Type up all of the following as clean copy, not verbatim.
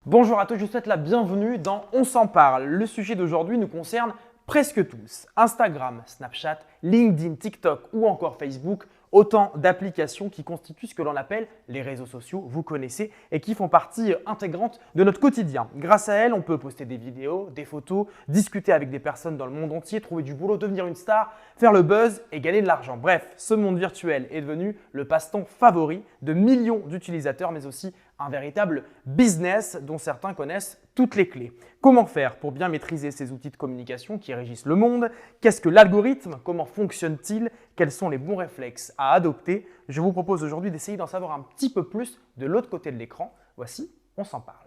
Bonjour à tous, je vous souhaite la bienvenue dans On s'en parle. Le sujet d'aujourd'hui nous concerne presque tous. Instagram, Snapchat, LinkedIn, TikTok ou encore Facebook, autant d'applications qui constituent ce que l'on appelle les réseaux sociaux, vous connaissez, et qui font partie intégrante de notre quotidien. Grâce à elles, on peut poster des vidéos, des photos, discuter avec des personnes dans le monde entier, trouver du boulot, devenir une star, faire le buzz et gagner de l'argent. Bref, ce monde virtuel est devenu le passe-temps favori de millions d'utilisateurs, mais aussi un véritable business dont certains connaissent toutes les clés. Comment faire pour bien maîtriser ces outils de communication qui régissent le monde? Qu'est-ce que l'algorithme? Comment fonctionne-t-il? Quels sont les bons réflexes à adopter? Je vous propose aujourd'hui d'essayer d'en savoir un petit peu plus de l'autre côté de l'écran. Voici, on s'en parle.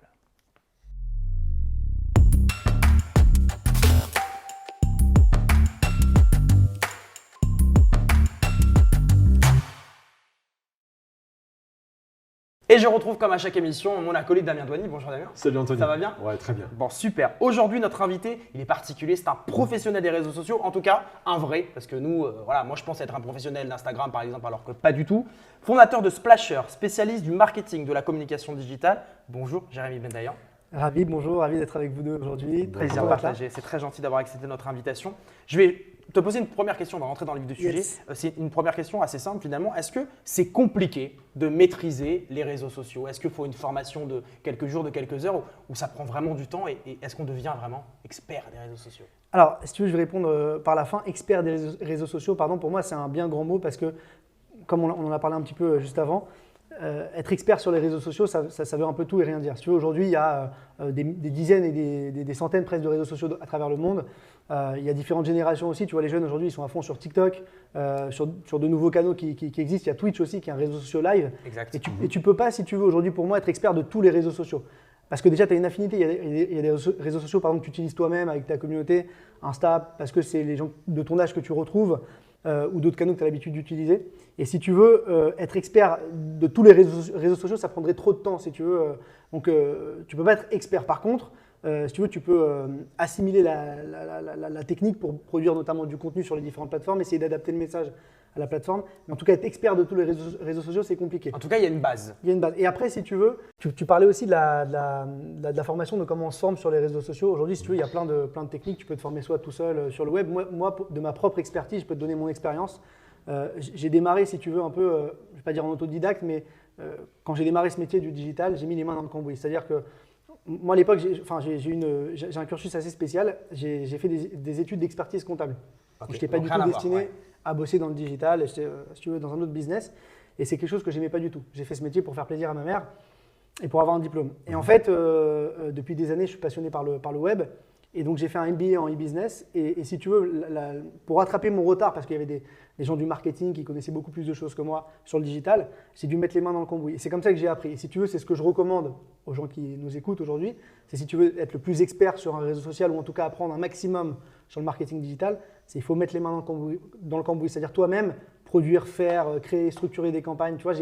Et je retrouve comme à chaque émission mon acolyte Damien Douany. Bonjour Damien. Salut Anthony. Ça va bien? Ouais, très bien. Bon, super. Aujourd'hui, notre invité, il est particulier. C'est un professionnel des réseaux sociaux. En tout cas, un vrai. Parce que nous, moi, je pense être un professionnel d'Instagram, par exemple, alors que pas du tout. Fondateur de Splasher, spécialiste du marketing, de la communication digitale. Bonjour, Jérémy Bendayan. Ravi, bonjour, ravi d'être avec vous deux aujourd'hui. Plaisir partagé. C'est très gentil d'avoir accepté notre invitation. Je vais te poser une première question, on va rentrer dans le vif du sujet. Yes. C'est une première question assez simple finalement. Est-ce que c'est compliqué de maîtriser les réseaux sociaux? Est-ce qu'il faut une formation de quelques jours, de quelques heures, ou ça prend vraiment du temps et est-ce qu'on devient vraiment expert des réseaux sociaux? Alors, si tu veux, je vais répondre par la fin. Expert des réseaux sociaux, pardon, pour moi, c'est un bien grand mot parce que, comme on en a parlé un petit peu juste avant, être expert sur les réseaux sociaux, ça veut un peu tout et rien dire. Si tu veux, aujourd'hui, il y a des dizaines et des centaines presque de réseaux sociaux à travers le monde. Il y a différentes générations aussi. Tu vois, les jeunes aujourd'hui, ils sont à fond sur TikTok, sur de nouveaux canaux qui existent. Il y a Twitch aussi, qui est un réseau social live. Exact. Et tu peux pas, si tu veux, aujourd'hui, pour moi, être expert de tous les réseaux sociaux. Parce que déjà, tu as une affinité. Il y a des réseaux sociaux, par exemple, que tu utilises toi-même avec ta communauté. Insta, parce que c'est les gens de ton âge que tu retrouves. Ou d'autres canaux que tu as l'habitude d'utiliser. Et si tu veux être expert de tous les réseaux sociaux, ça prendrait trop de temps, si tu veux. Donc, tu ne peux pas être expert. Par contre, si tu veux, tu peux assimiler la technique pour produire notamment du contenu sur les différentes plateformes, essayer d'adapter le message à la plateforme. Mais en tout cas, être expert de tous les réseaux sociaux, c'est compliqué. En tout cas, il y a une base. Il y a une base. Et après, si tu veux, tu parlais aussi de la formation, de comment on se forme sur les réseaux sociaux. Aujourd'hui, si tu veux, il y a plein de techniques. Tu peux te former soit tout seul sur le web. Moi, de ma propre expertise, je peux te donner mon expérience. J'ai démarré, si tu veux, un peu, je ne vais pas dire en autodidacte, mais quand j'ai démarré ce métier du digital, j'ai mis les mains dans le cambouis. C'est-à-dire que moi, à l'époque, j'ai un cursus assez spécial. J'ai fait des études d'expertise comptable. Okay. Je n'étais pas du tout destiné à bosser dans le digital, si tu veux, dans un autre business. Et c'est quelque chose que je n'aimais pas du tout. J'ai fait ce métier pour faire plaisir à ma mère et pour avoir un diplôme. Et en fait, depuis des années, je suis passionné par le web. Et donc, j'ai fait un MBA en e-business. Et si tu veux, pour rattraper mon retard, parce qu'il y avait des gens du marketing qui connaissaient beaucoup plus de choses que moi sur le digital, j'ai dû mettre les mains dans le cambouis. Et c'est comme ça que j'ai appris. Et si tu veux, c'est ce que je recommande aux gens qui nous écoutent aujourd'hui. C'est si tu veux être le plus expert sur un réseau social ou en tout cas apprendre un maximum sur le marketing digital, c'est il faut mettre les mains dans le cambouis. C'est-à-dire toi-même, produire, faire, créer, structurer des campagnes. Tu vois,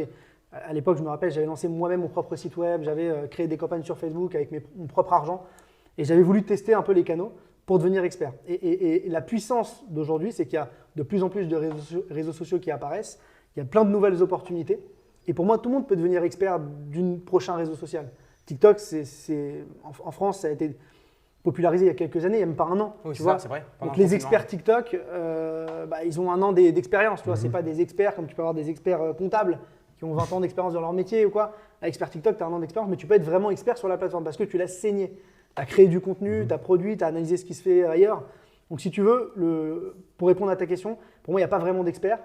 à l'époque, je me rappelle, j'avais lancé moi-même mon propre site web, j'avais créé des campagnes sur Facebook avec mon propre argent. Et j'avais voulu tester un peu les canaux pour devenir expert. Et la puissance d'aujourd'hui, c'est qu'il y a de plus en plus de réseaux sociaux qui apparaissent. Il y a plein de nouvelles opportunités. Et pour moi, tout le monde peut devenir expert d'un prochain réseau social. TikTok, en France, ça a été popularisé il y a quelques années, il y a même pas un an. Oui, tu vois. C'est vrai. Donc les experts TikTok, ils ont un an d'expérience. Tu vois, c'est pas des experts comme tu peux avoir des experts comptables qui ont 20 ans d'expérience dans leur métier ou quoi. Expert TikTok, tu as un an d'expérience, mais tu peux être vraiment expert sur la plateforme parce que tu l'as saigné. Tu as créé du contenu, tu as produit, tu as analysé ce qui se fait ailleurs. Donc si tu veux, pour répondre à ta question, pour moi, il n'y a pas vraiment d'expert.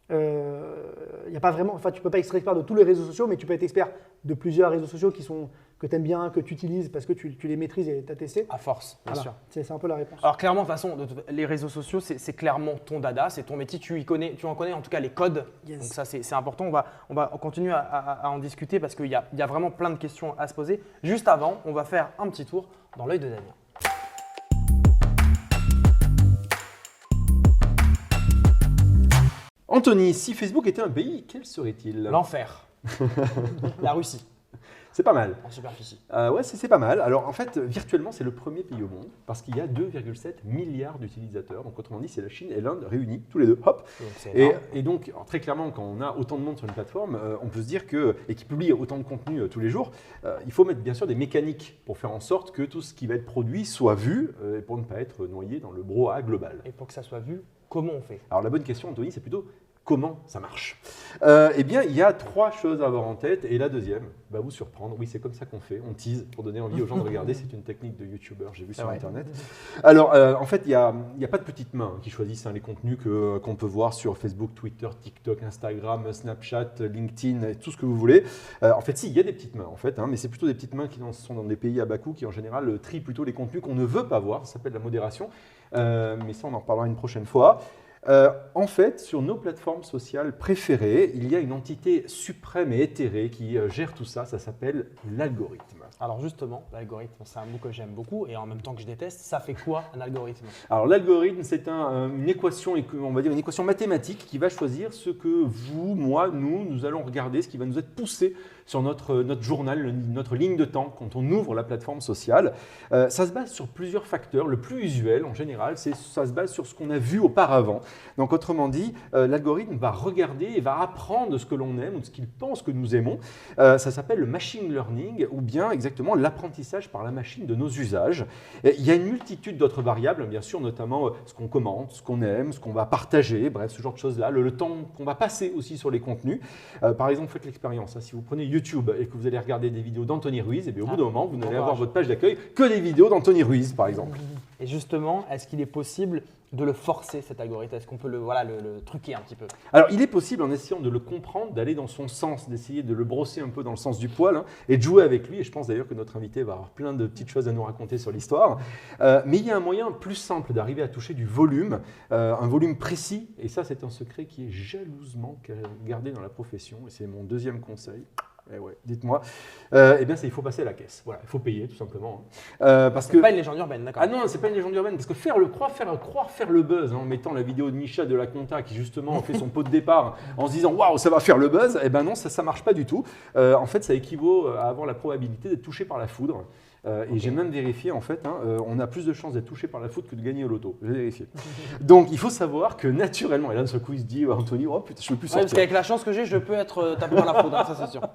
Tu ne peux pas être expert de tous les réseaux sociaux, mais tu peux être expert de plusieurs réseaux sociaux que tu aimes bien, que tu utilises parce que tu les maîtrises et tu as testé. À force, bien sûr. C'est un peu la réponse. Alors clairement, de toute façon, les réseaux sociaux, c'est clairement ton dada, c'est ton métier, tu en connais en tout cas les codes. Yes. Donc ça, c'est important. On va continuer à en discuter parce qu'il y a vraiment plein de questions à se poser. Juste avant, on va faire un petit tour dans l'œil de Damien. Anthony, si Facebook était un pays, quel serait-il? L'enfer. La Russie. C'est pas mal. en superficie. Ouais, c'est pas mal. Alors en fait, virtuellement, c'est le premier pays au monde parce qu'il y a 2,7 milliards d'utilisateurs. Donc autrement dit, c'est la Chine et l'Inde réunis, tous les deux. Hop. Donc, c'est énorme. Et donc, alors, très clairement, quand on a autant de monde sur une plateforme, on peut se dire que, et qui publie autant de contenu tous les jours, il faut mettre bien sûr des mécaniques pour faire en sorte que tout ce qui va être produit soit vu et pour ne pas être noyé dans le brouhaha global. Et pour que ça soit vu, comment on fait? Alors la bonne question, Anthony, c'est plutôt comment ça marche. Eh bien, il y a 3 choses à avoir en tête et la deuxième va vous surprendre. Oui, c'est comme ça qu'on fait. On tease pour donner envie aux gens de regarder. C'est une technique de YouTuber, j'ai vu sur Internet. Alors, en fait, il n'y a pas de petites mains qui choisissent les contenus qu'on peut voir sur Facebook, Twitter, TikTok, Instagram, Snapchat, LinkedIn, tout ce que vous voulez. En fait, si, il y a des petites mains, en fait, mais c'est plutôt des petites mains qui sont dans des pays à bas coût qui, en général, trient plutôt les contenus qu'on ne veut pas voir. Ça s'appelle la modération. Mais ça, on en reparlera une prochaine fois. En fait, sur nos plateformes sociales préférées, il y a une entité suprême et éthérée qui gère tout ça. Ça s'appelle l'algorithme. Alors justement, l'algorithme, c'est un mot que j'aime beaucoup et en même temps que je déteste. Ça fait quoi un algorithme? Alors l'algorithme, c'est une équation, on va dire une équation mathématique qui va choisir ce que vous, moi, nous allons regarder, ce qui va nous être poussé sur notre journal, notre ligne de temps quand on ouvre la plateforme sociale. Ça se base sur plusieurs facteurs. Le plus usuel, en général, ça se base sur ce qu'on a vu auparavant. Donc autrement dit, l'algorithme va regarder et va apprendre de ce que l'on aime ou de ce qu'il pense que nous aimons. Ça s'appelle le machine learning ou bien exactement l'apprentissage par la machine de nos usages. Et il y a une multitude d'autres variables, bien sûr, notamment ce qu'on commente, ce qu'on aime, ce qu'on va partager, bref, ce genre de choses-là, le temps qu'on va passer aussi sur les contenus. Par exemple, faites l'expérience. Si vous prenez YouTube et que vous allez regarder des vidéos d'Anthony Ruiz, et bien, au bout d'un moment, vous n'allez avoir votre page d'accueil que des vidéos d'Anthony Ruiz, par exemple. Et justement, est-ce qu'il est possible de le forcer, cet algorithme? Est-ce qu'on peut le truquer un petit peu? Alors, il est possible, en essayant de le comprendre, d'aller dans son sens, d'essayer de le brosser un peu dans le sens du poil et de jouer avec lui. Et je pense d'ailleurs que notre invité va avoir plein de petites choses à nous raconter sur l'histoire. Mais il y a un moyen plus simple d'arriver à toucher du volume, un volume précis. Et ça, c'est un secret qui est jalousement gardé dans la profession. Et c'est mon deuxième conseil. Eh ouais, dites-moi. Eh bien, il faut passer à la caisse. Voilà, il faut payer tout simplement. Parce que pas une légende urbaine, d'accord? Ah non, c'est pas une légende urbaine. Parce que croire faire le buzz en mettant la vidéo de Micha de la Conta qui justement fait son pot de départ en se disant waouh, ça va faire le buzz. Eh ben non, ça marche pas du tout. En fait, ça équivaut à avoir la probabilité d'être touché par la foudre. Et j'ai même vérifié, en fait, on a plus de chances d'être touché par la foudre que de gagner au loto. J'ai vérifié. Donc, il faut savoir que naturellement, et là, ce coup, il se dit, Anthony, oh putain, je ne peux plus sortir. Parce qu'avec la chance que j'ai, je peux être tapé par la foudre, ça c'est sûr.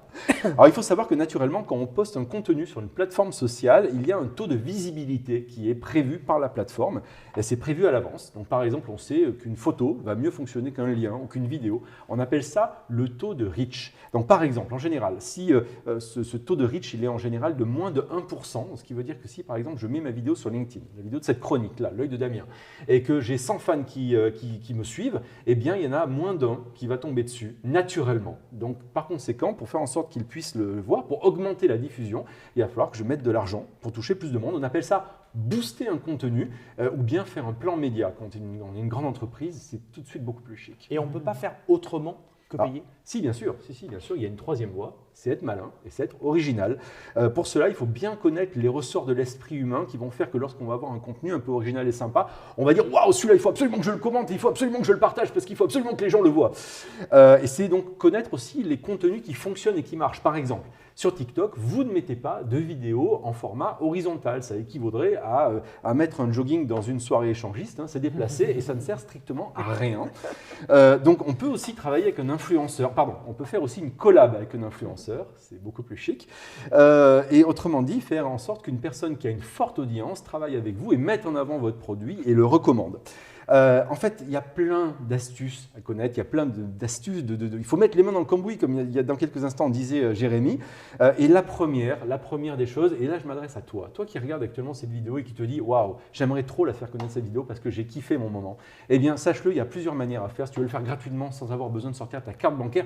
Alors, il faut savoir que naturellement, quand on poste un contenu sur une plateforme sociale, il y a un taux de visibilité qui est prévu par la plateforme. Et c'est prévu à l'avance. Donc, par exemple, on sait qu'une photo va mieux fonctionner qu'un lien ou qu'une vidéo. On appelle ça le taux de reach. Donc, par exemple, en général, si ce taux de reach, il est en général de moins de 1%, ce qui veut dire que si, par exemple, je mets ma vidéo sur LinkedIn, la vidéo de cette chronique-là, l'œil de Damien, et que j'ai 100 fans qui me suivent, eh bien, il y en a moins d'un qui va tomber dessus, naturellement. Donc, par conséquent, pour faire en sorte qu'ils puissent le voir, pour augmenter la diffusion, il va falloir que je mette de l'argent pour toucher plus de monde. On appelle ça booster un contenu ou bien faire un plan média. Quand on est une grande entreprise, c'est tout de suite beaucoup plus chic. Et on ne peut pas faire autrement que payer? Si, bien sûr. Il y a une troisième voie, c'est être malin et c'est être original. Pour cela, il faut bien connaître les ressorts de l'esprit humain qui vont faire que lorsqu'on va avoir un contenu un peu original et sympa, on va dire « Waouh, celui-là, il faut absolument que je le commente, il faut absolument que je le partage parce qu'il faut absolument que les gens le voient. » Et c'est donc connaître aussi les contenus qui fonctionnent et qui marchent. Par exemple, sur TikTok, vous ne mettez pas de vidéos en format horizontal. Ça équivaudrait à mettre un jogging dans une soirée échangiste. C'est déplacé et ça ne sert strictement à rien. Donc, on peut aussi travailler avec un influenceur. On peut faire aussi une collab avec un influenceur. C'est beaucoup plus chic. Et autrement dit, faire en sorte qu'une personne qui a une forte audience travaille avec vous et mette en avant votre produit et le recommande. En fait, il y a plein d'astuces à connaître, il y a plein d'astuces, il faut mettre les mains dans le cambouis, comme il y a dans quelques instants disait Jérémy. Et la première des choses, et là je m'adresse à toi qui regardes actuellement cette vidéo et qui te dit « Waouh, j'aimerais trop la faire connaître cette vidéo parce que j'ai kiffé mon moment ». Eh bien, sache-le, il y a plusieurs manières à faire. Si tu veux le faire gratuitement sans avoir besoin de sortir ta carte bancaire,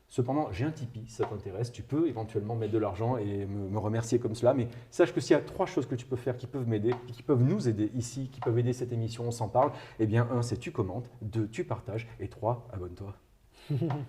cependant, j'ai un Tipeee, si ça t'intéresse, tu peux éventuellement mettre de l'argent et me remercier comme cela. Mais sache que s'il y a 3 choses que tu peux faire qui peuvent m'aider, qui peuvent nous aider ici, qui peuvent aider cette émission, on s'en parle, eh bien 1, c'est tu commentes, 2, tu partages et 3, abonne-toi.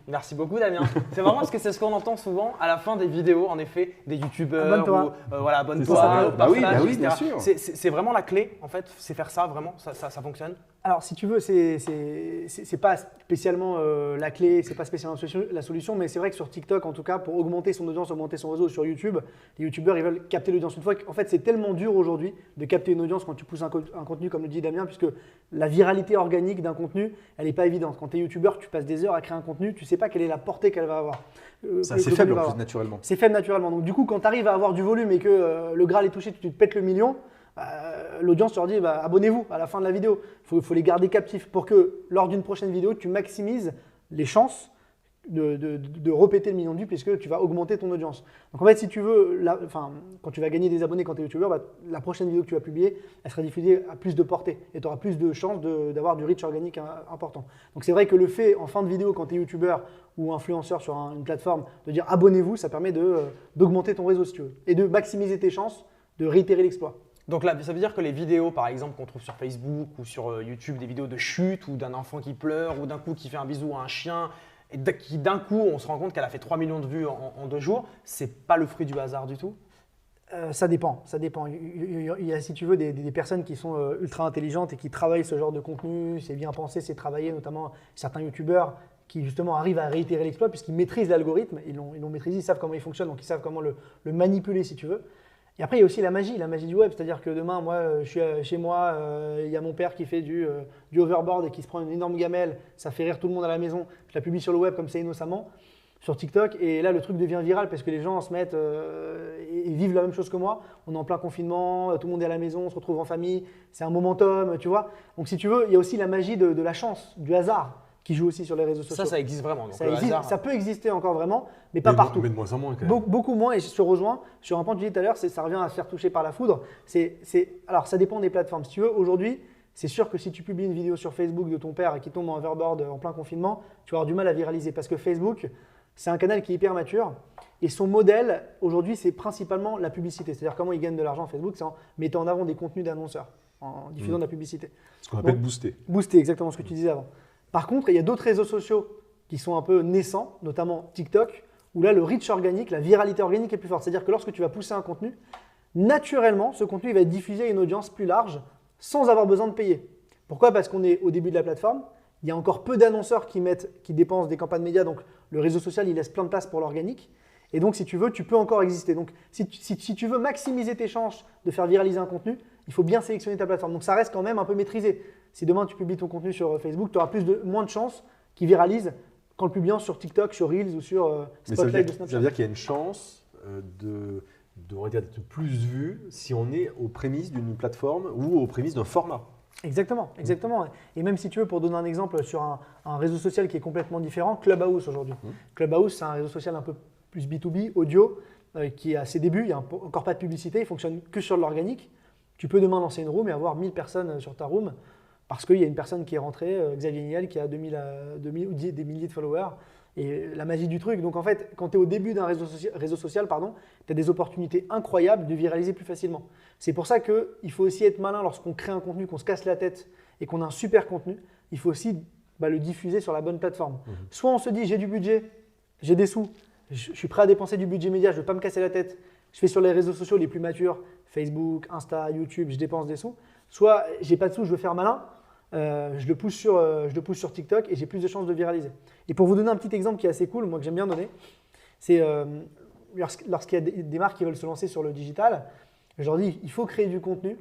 Merci beaucoup Damien. C'est marrant parce que c'est ce qu'on entend souvent à la fin des vidéos, en effet, des youtubeurs. Abonne-toi. Voilà, abonne-toi. Bah oui, bien sûr. C'est vraiment la clé, en fait, c'est faire ça, vraiment, ça fonctionne. Alors, si tu veux, c'est pas spécialement la clé, c'est pas spécialement la solution, mais c'est vrai que sur TikTok, en tout cas, pour augmenter son audience, augmenter son réseau, sur YouTube, les YouTubeurs, ils veulent capter l'audience. Une fois en fait, c'est tellement dur aujourd'hui de capter une audience quand tu pousses un contenu, comme le dit Damien, puisque la viralité organique d'un contenu, elle n'est pas évidente. Quand tu es YouTubeur, tu passes des heures à créer un contenu, tu sais pas quelle est la portée qu'elle va avoir. C'est assez faible en plus, naturellement. C'est faible naturellement. Donc, du coup, quand tu arrives à avoir du volume et que le Graal est touché, tu te pètes le million. L'audience leur dit abonnez-vous à la fin de la vidéo. Il faut les garder captifs pour que lors d'une prochaine vidéo, tu maximises les chances de répéter le million de vues puisque tu vas augmenter ton audience. Donc en fait, si tu veux, quand tu vas gagner des abonnés quand tu es youtubeur, la prochaine vidéo que tu vas publier, elle sera diffusée à plus de portée et tu auras plus de chances d'avoir du reach organique important. Donc c'est vrai que le fait en fin de vidéo quand tu es youtubeur ou influenceur sur une plateforme de dire abonnez-vous, ça permet d'augmenter ton réseau si tu veux et de maximiser tes chances de réitérer l'exploit. Donc là, ça veut dire que les vidéos, par exemple, qu'on trouve sur Facebook ou sur YouTube, des vidéos de chute ou d'un enfant qui pleure ou d'un coup qui fait un bisou à un chien, et qui d'un coup, on se rend compte qu'elle a fait 3 millions de vues en 2 jours, c'est pas le fruit du hasard du tout? Ça dépend. Il y a, si tu veux, des personnes qui sont ultra intelligentes et qui travaillent ce genre de contenu. C'est bien pensé, c'est travaillé, notamment certains youtubeurs qui justement arrivent à réitérer l'exploit puisqu'ils maîtrisent l'algorithme, ils l'ont maîtrisé, ils savent comment il fonctionne, donc ils savent comment le manipuler si tu veux. Et après, il y a aussi la magie du web, c'est-à-dire que demain, moi, je suis chez moi, il y a mon père qui fait du overboard et qui se prend une énorme gamelle, ça fait rire tout le monde à la maison, je la publie sur le web comme ça innocemment, sur TikTok, et là, le truc devient viral parce que les gens se mettent et vivent la même chose que moi, on est en plein confinement, tout le monde est à la maison, on se retrouve en famille, c'est un momentum, tu vois. Donc si tu veux, il y a aussi la magie de la chance, du hasard, qui joue aussi sur les réseaux sociaux. Ça existe vraiment. Donc ça peut exister encore vraiment, mais pas partout. Mais de moins en moins quand même. Beaucoup moins, et je te rejoins sur un point que tu disais tout à l'heure, ça revient à se faire toucher par la foudre. Alors ça dépend des plateformes. Si tu veux, aujourd'hui, c'est sûr que si tu publies une vidéo sur Facebook de ton père qui tombe en overboard en plein confinement, tu vas avoir du mal à viraliser parce que Facebook, c'est un canal qui est hyper mature et son modèle aujourd'hui, c'est principalement la publicité. C'est-à-dire comment il gagne de l'argent Facebook, c'est en mettant en avant des contenus d'annonceurs, en diffusant de la publicité. Ce qu'on appelle booster. Booster, exactement ce que tu disais avant. Par contre, il y a d'autres réseaux sociaux qui sont un peu naissants, notamment TikTok, où là, le reach organique, la viralité organique est plus forte. C'est-à-dire que lorsque tu vas pousser un contenu, naturellement, ce contenu il va être diffusé à une audience plus large sans avoir besoin de payer. Pourquoi? Parce qu'on est au début de la plateforme. Il y a encore peu d'annonceurs qui dépensent des campagnes médias, donc le réseau social, il laisse plein de place pour l'organique. Et donc, si tu veux, tu peux encore exister. Donc, si tu veux maximiser tes chances de faire viraliser un contenu, il faut bien sélectionner ta plateforme. Donc, ça reste quand même un peu maîtrisé. Si demain, tu publies ton contenu sur Facebook, tu auras moins de chances qu'il viralise qu'en le publiant sur TikTok, sur Reels ou sur Spotlight de Snapchat. Ça veut dire qu'il y a une chance d'être plus vu si on est aux prémices d'une plateforme ou aux prémices d'un format. Exactement. Et même si tu veux, pour donner un exemple sur un réseau social qui est complètement différent, Clubhouse aujourd'hui. Clubhouse, c'est un réseau social un peu plus B2B, audio, qui est à ses débuts, il n'y a encore pas de publicité, il ne fonctionne que sur de l'organique. Tu peux demain lancer une room et avoir 1000 personnes sur ta room parce qu'il y a une personne qui est rentrée, Xavier Niel, qui a 2000 ou des milliers de followers. Et la magie du truc. Donc en fait, quand tu es au début d'un réseau social, tu as des opportunités incroyables de viraliser plus facilement. C'est pour ça qu'il faut aussi être malin lorsqu'on crée un contenu, qu'on se casse la tête et qu'on a un super contenu. Il faut aussi le diffuser sur la bonne plateforme. Soit on se dit j'ai du budget, j'ai des sous, je suis prêt à dépenser du budget média, je ne veux pas me casser la tête. Je fais sur les réseaux sociaux les plus matures, Facebook, Insta, YouTube, je dépense des sous. Soit j'ai pas de sous, je veux faire malin. Je le pousse sur TikTok et j'ai plus de chances de viraliser. Et pour vous donner un petit exemple qui est assez cool, moi que j'aime bien donner, c'est lorsqu'il y a des marques qui veulent se lancer sur le digital, je leur dis il faut créer du contenu,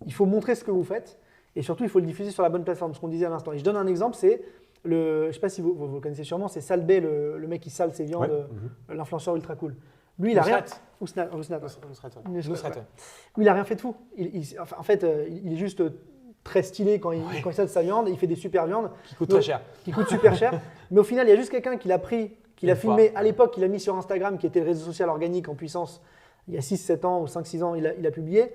il faut montrer ce que vous faites et surtout il faut le diffuser sur la bonne plateforme, ce qu'on disait à l'instant. Et je donne un exemple, c'est je ne sais pas si vous le connaissez sûrement, c'est Salbay, le mec qui sale ses viandes, l'influenceur ultra cool. Lui, il a rien. Snap. Lui, il a rien fait de fou. En fait, il est juste très stylé quand il sale sa viande, il fait des super viandes. Qui coûtent très cher. Qui coûtent super cher. Mais au final, il y a juste quelqu'un qui l'a pris, qui l'a filmé à l'époque, qui l'a mis sur Instagram, qui était le réseau social organique en puissance il y a 6-7 ans ou 5-6 ans, il a publié.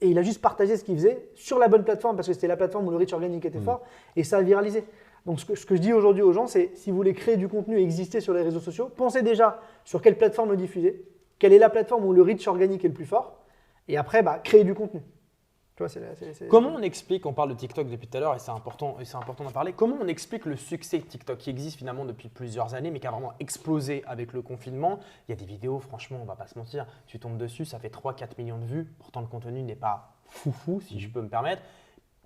Et il a juste partagé ce qu'il faisait sur la bonne plateforme parce que c'était la plateforme où le reach organique était fort et ça a viralisé. Donc ce que je dis aujourd'hui aux gens, c'est si vous voulez créer du contenu et exister sur les réseaux sociaux, pensez déjà sur quelle plateforme le diffuser, quelle est la plateforme où le reach organique est le plus fort et après créer du contenu. Tu vois, Comment on explique, on parle de TikTok depuis tout à l'heure et c'est important d'en parler, comment on explique le succès de TikTok qui existe finalement depuis plusieurs années mais qui a vraiment explosé avec le confinement? Il y a des vidéos, franchement, on ne va pas se mentir, tu tombes dessus, ça fait 3-4 millions de vues, pourtant le contenu n'est pas foufou si je peux me permettre.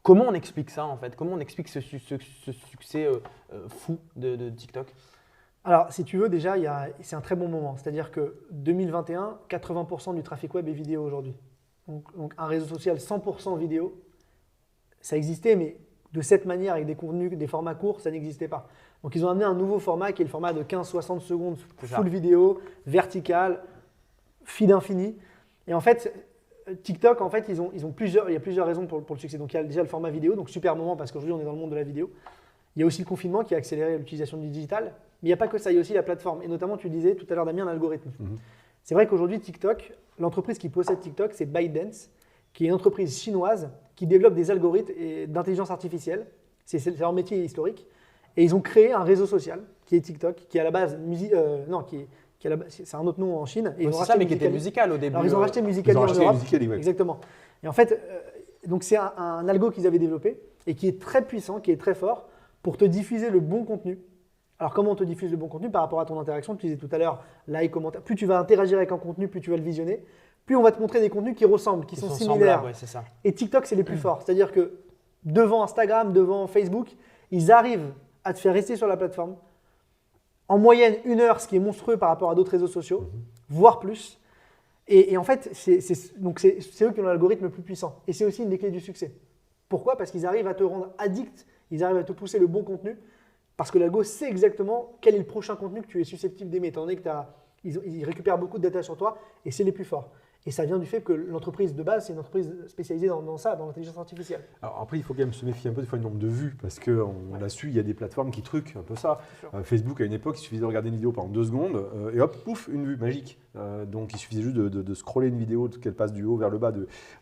Comment on explique ça en fait? Comment on explique ce succès fou de TikTok? Alors, si tu veux, déjà, c'est un très bon moment. C'est-à-dire que 2021, 80% du trafic web est vidéo aujourd'hui. Donc, un réseau social 100% vidéo, ça existait, mais de cette manière, avec des contenus, des formats courts, ça n'existait pas. Donc, ils ont amené un nouveau format qui est le format de 15-60 secondes, full vidéo, vertical, feed infini. Et en fait, TikTok, en fait, il y a plusieurs raisons pour le succès. Donc, il y a déjà le format vidéo, donc super moment parce qu'aujourd'hui, on est dans le monde de la vidéo. Il y a aussi le confinement qui a accéléré l'utilisation du digital. Mais il n'y a pas que ça, il y a aussi la plateforme. Et notamment, tu disais tout à l'heure, Damien, l'algorithme. C'est vrai qu'aujourd'hui, TikTok, l'entreprise qui possède TikTok, c'est ByteDance, qui est une entreprise chinoise qui développe des algorithmes d'intelligence artificielle. C'est leur métier historique. Et ils ont créé un réseau social qui est TikTok, qui est à la base c'est un autre nom en Chine. Et c'est ça, mais qui était Musical au début. Alors, ils ont racheté Musical.ly en Europe. Ouais. Exactement. Et en fait, donc c'est un algo qu'ils avaient développé et qui est très puissant, qui est très fort pour te diffuser le bon contenu. Alors, comment on te diffuse le bon contenu par rapport à ton interaction? Tu disais tout à l'heure, like, commentaire. Plus tu vas interagir avec un contenu, plus tu vas le visionner. Plus on va te montrer des contenus qui ressemblent, qui sont similaires. Ouais, c'est ça. Et TikTok, c'est les plus forts. C'est-à-dire que devant Instagram, devant Facebook, ils arrivent à te faire rester sur la plateforme. En moyenne, 1 heure, ce qui est monstrueux par rapport à d'autres réseaux sociaux, voire plus. Et en fait, c'est eux qui ont l'algorithme le plus puissant. Et c'est aussi une des clés du succès. Pourquoi? Parce qu'ils arrivent à te rendre addict, ils arrivent à te pousser le bon contenu. Parce que l'algo sait exactement quel est le prochain contenu que tu es susceptible d'aimer, étant donné qu'ils récupèrent beaucoup de data sur toi et c'est les plus forts. Et ça vient du fait que l'entreprise de base, c'est une entreprise spécialisée dans ça, dans l'intelligence artificielle. Alors après, il faut quand même se méfier un peu des fois du nombre de vues, parce qu'on l'a su, il y a des plateformes qui truquent un peu ça. Facebook, à une époque, il suffisait de regarder une vidéo pendant 2 secondes, et hop, pouf, une vue magique. Donc il suffisait juste de scroller une vidéo, qu'elle passe du haut vers le bas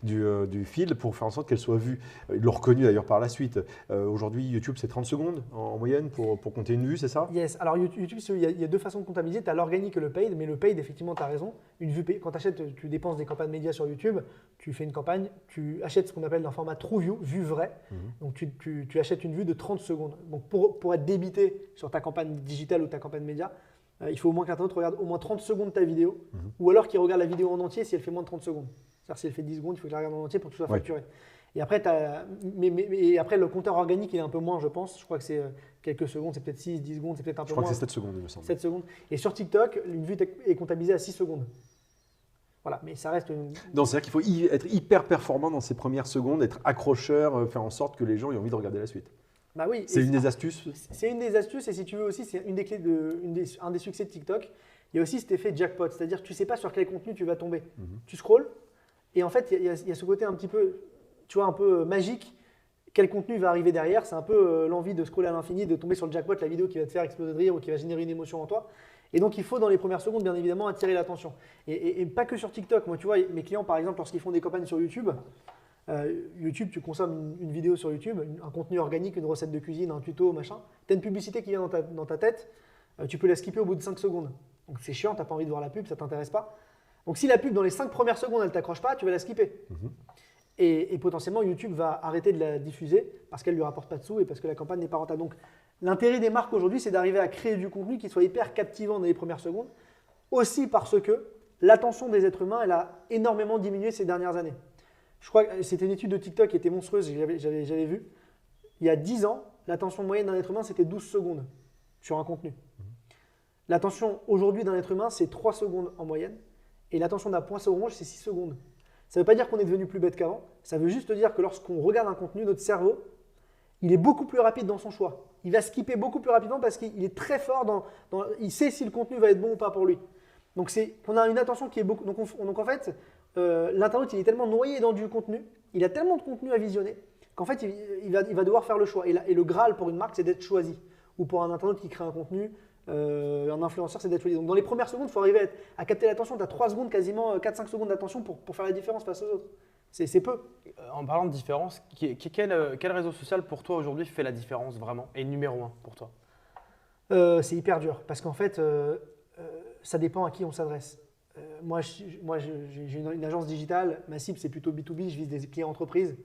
du fil pour faire en sorte qu'elle soit vue. Ils l'ont reconnu d'ailleurs par la suite. Aujourd'hui, YouTube, c'est 30 secondes en moyenne pour compter une vue, c'est ça? Yes. Alors YouTube, il y a 2 façons de comptabiliser. Tu as l'organique et le paid, mais le paid, effectivement, tu as raison. Une vue quand tu achètes, tu dépenses des campagnes médias sur YouTube, tu fais une campagne, tu achètes ce qu'on appelle un format TrueView, vue vraie. Donc tu achètes une vue de 30 secondes. Donc pour être débité sur ta campagne digitale ou ta campagne média, il faut au moins qu'Internet regarde au moins 30 secondes ta vidéo, ou alors qu'il regarde la vidéo en entier si elle fait moins de 30 secondes. C'est-à-dire si elle fait 10 secondes, il faut qu'il la regarde en entier pour que tout soit facturé. Et après, après, le compteur organique, il est un peu moins, je pense. Je crois que c'est quelques secondes, c'est peut-être 6, 10 secondes, c'est peut-être un peu moins. Je crois que c'est 7 secondes, il me semble. 7 secondes. Et sur TikTok, une vue est comptabilisée à 6 secondes. Voilà, mais ça reste une… Donc, c'est-à-dire qu'il faut être hyper performant dans ces premières secondes, être accrocheur, faire en sorte que les gens aient envie de regarder la suite. Bah oui, c'est une des astuces. C'est une des astuces, et si tu veux aussi, c'est une des clés un des succès de TikTok. Il y a aussi cet effet jackpot, c'est-à-dire que tu ne sais pas sur quel contenu tu vas tomber. Tu scrolles, et en fait, il y a ce côté un petit peu, tu vois, un peu magique. Quel contenu va arriver derrière? C'est un peu l'envie de scroller à l'infini, de tomber sur le jackpot, la vidéo qui va te faire exploser de rire ou qui va générer une émotion en toi. Et donc, il faut, dans les premières secondes, bien évidemment, attirer l'attention. Et pas que sur TikTok. Moi, tu vois, mes clients, par exemple, lorsqu'ils font des campagnes sur YouTube, tu consommes une vidéo sur YouTube, un contenu organique, une recette de cuisine, un tuto, machin. Tu as une publicité qui vient dans ta tête, tu peux la skipper au bout de 5 secondes. Donc, c'est chiant, tu n'as pas envie de voir la pub, ça ne t'intéresse pas. Donc, si la pub, dans les 5 premières secondes, elle ne t'accroche pas, tu vas la skipper. Et potentiellement, YouTube va arrêter de la diffuser parce qu'elle ne lui rapporte pas de sous et parce que la campagne n'est pas rentable. Donc, l'intérêt des marques aujourd'hui, c'est d'arriver à créer du contenu qui soit hyper captivant dans les premières secondes, aussi parce que l'attention des êtres humains, elle a énormément diminué ces dernières années. Je crois que c'était une étude de TikTok qui était monstrueuse, j'avais vu. Il y a 10 ans, l'attention moyenne d'un être humain, c'était 12 secondes sur un contenu. L'attention aujourd'hui d'un être humain, c'est 3 secondes en moyenne. Et l'attention d'un poisson rouge, c'est 6 secondes. Ça ne veut pas dire qu'on est devenu plus bête qu'avant. Ça veut juste dire que lorsqu'on regarde un contenu, notre cerveau, il est beaucoup plus rapide dans son choix. Il va skipper beaucoup plus rapidement parce qu'il est très fort il sait si le contenu va être bon ou pas pour lui. Donc on a une attention qui est beaucoup… Donc en fait, l'internaute, il est tellement noyé dans du contenu, il a tellement de contenu à visionner qu'en fait, il va devoir faire le choix. Et le Graal pour une marque, c'est d'être choisi. Ou pour un internaute qui crée un contenu, un influenceur, c'est d'être choisi. Donc dans les premières secondes, il faut arriver à capter l'attention. Tu as 3 secondes, quasiment 4-5 secondes d'attention pour faire la différence face aux autres. C'est peu. En parlant de différence, quel réseau social pour toi aujourd'hui fait la différence vraiment et numéro 1 pour toi? C'est hyper dur parce qu'en fait, ça dépend à qui on s'adresse. Moi, j'ai une agence digitale. Ma cible, c'est plutôt B2B. Je vise des clients entreprises.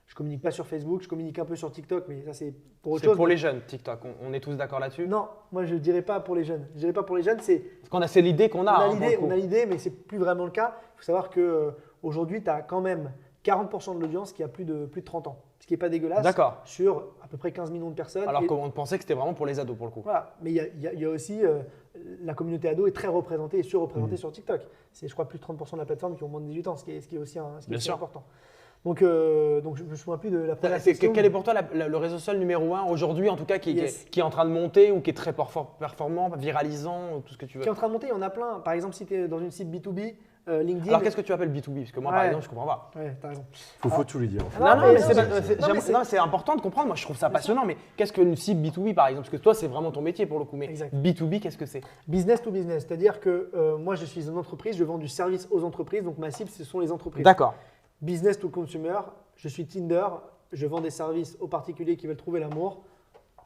Je ne communique pas sur Facebook. Je communique un peu sur TikTok, mais ça, c'est pour autre chose. C'est pour les jeunes, TikTok. On est tous d'accord là-dessus? Non, moi, je ne dirais pas pour les jeunes. Je dirais pas pour les jeunes. Parce c'est l'idée qu'on a. On a l'idée, mais ce n'est plus vraiment le cas. Il faut savoir qu'aujourd'hui, tu as quand même 40% de l'audience qui a plus de 30 ans, ce qui n'est pas dégueulasse. D'accord. Sur à peu près 15 millions de personnes. Alors qu'on pensait que c'était vraiment pour les ados pour le coup. Voilà, mais il y a aussi la communauté ado est très représentée et surreprésentée sur TikTok. C'est je crois plus de 30% de la plateforme qui ont moins de 18 ans, ce qui est aussi, important. Donc je me souviens plus de la première question. Quel est pour toi le réseau social numéro 1 aujourd'hui, en tout cas, qui est en train de monter ou qui est très performant, viralisant, tout ce que tu veux? Qui est en train de monter, il y en a plein. Par exemple, si tu es dans une cible B2B, LinkedIn. Alors qu'est-ce que tu appelles B2B? Parce que moi, par exemple, je ne comprends pas. Ouais, t'as raison. Faut tout lui dire. Non, c'est important de comprendre. Moi, je trouve ça passionnant. Mais qu'est-ce qu'une cible B2B, par exemple? Parce que toi, c'est vraiment ton métier pour le coup. Mais Exact. B2B, qu'est-ce que c'est? Business to business. C'est-à-dire que moi, je suis une entreprise, je vends du service aux entreprises. Donc ma cible, ce sont les entreprises. D'accord. Business to consumer, je suis Tinder, je vends des services aux particuliers qui veulent trouver l'amour.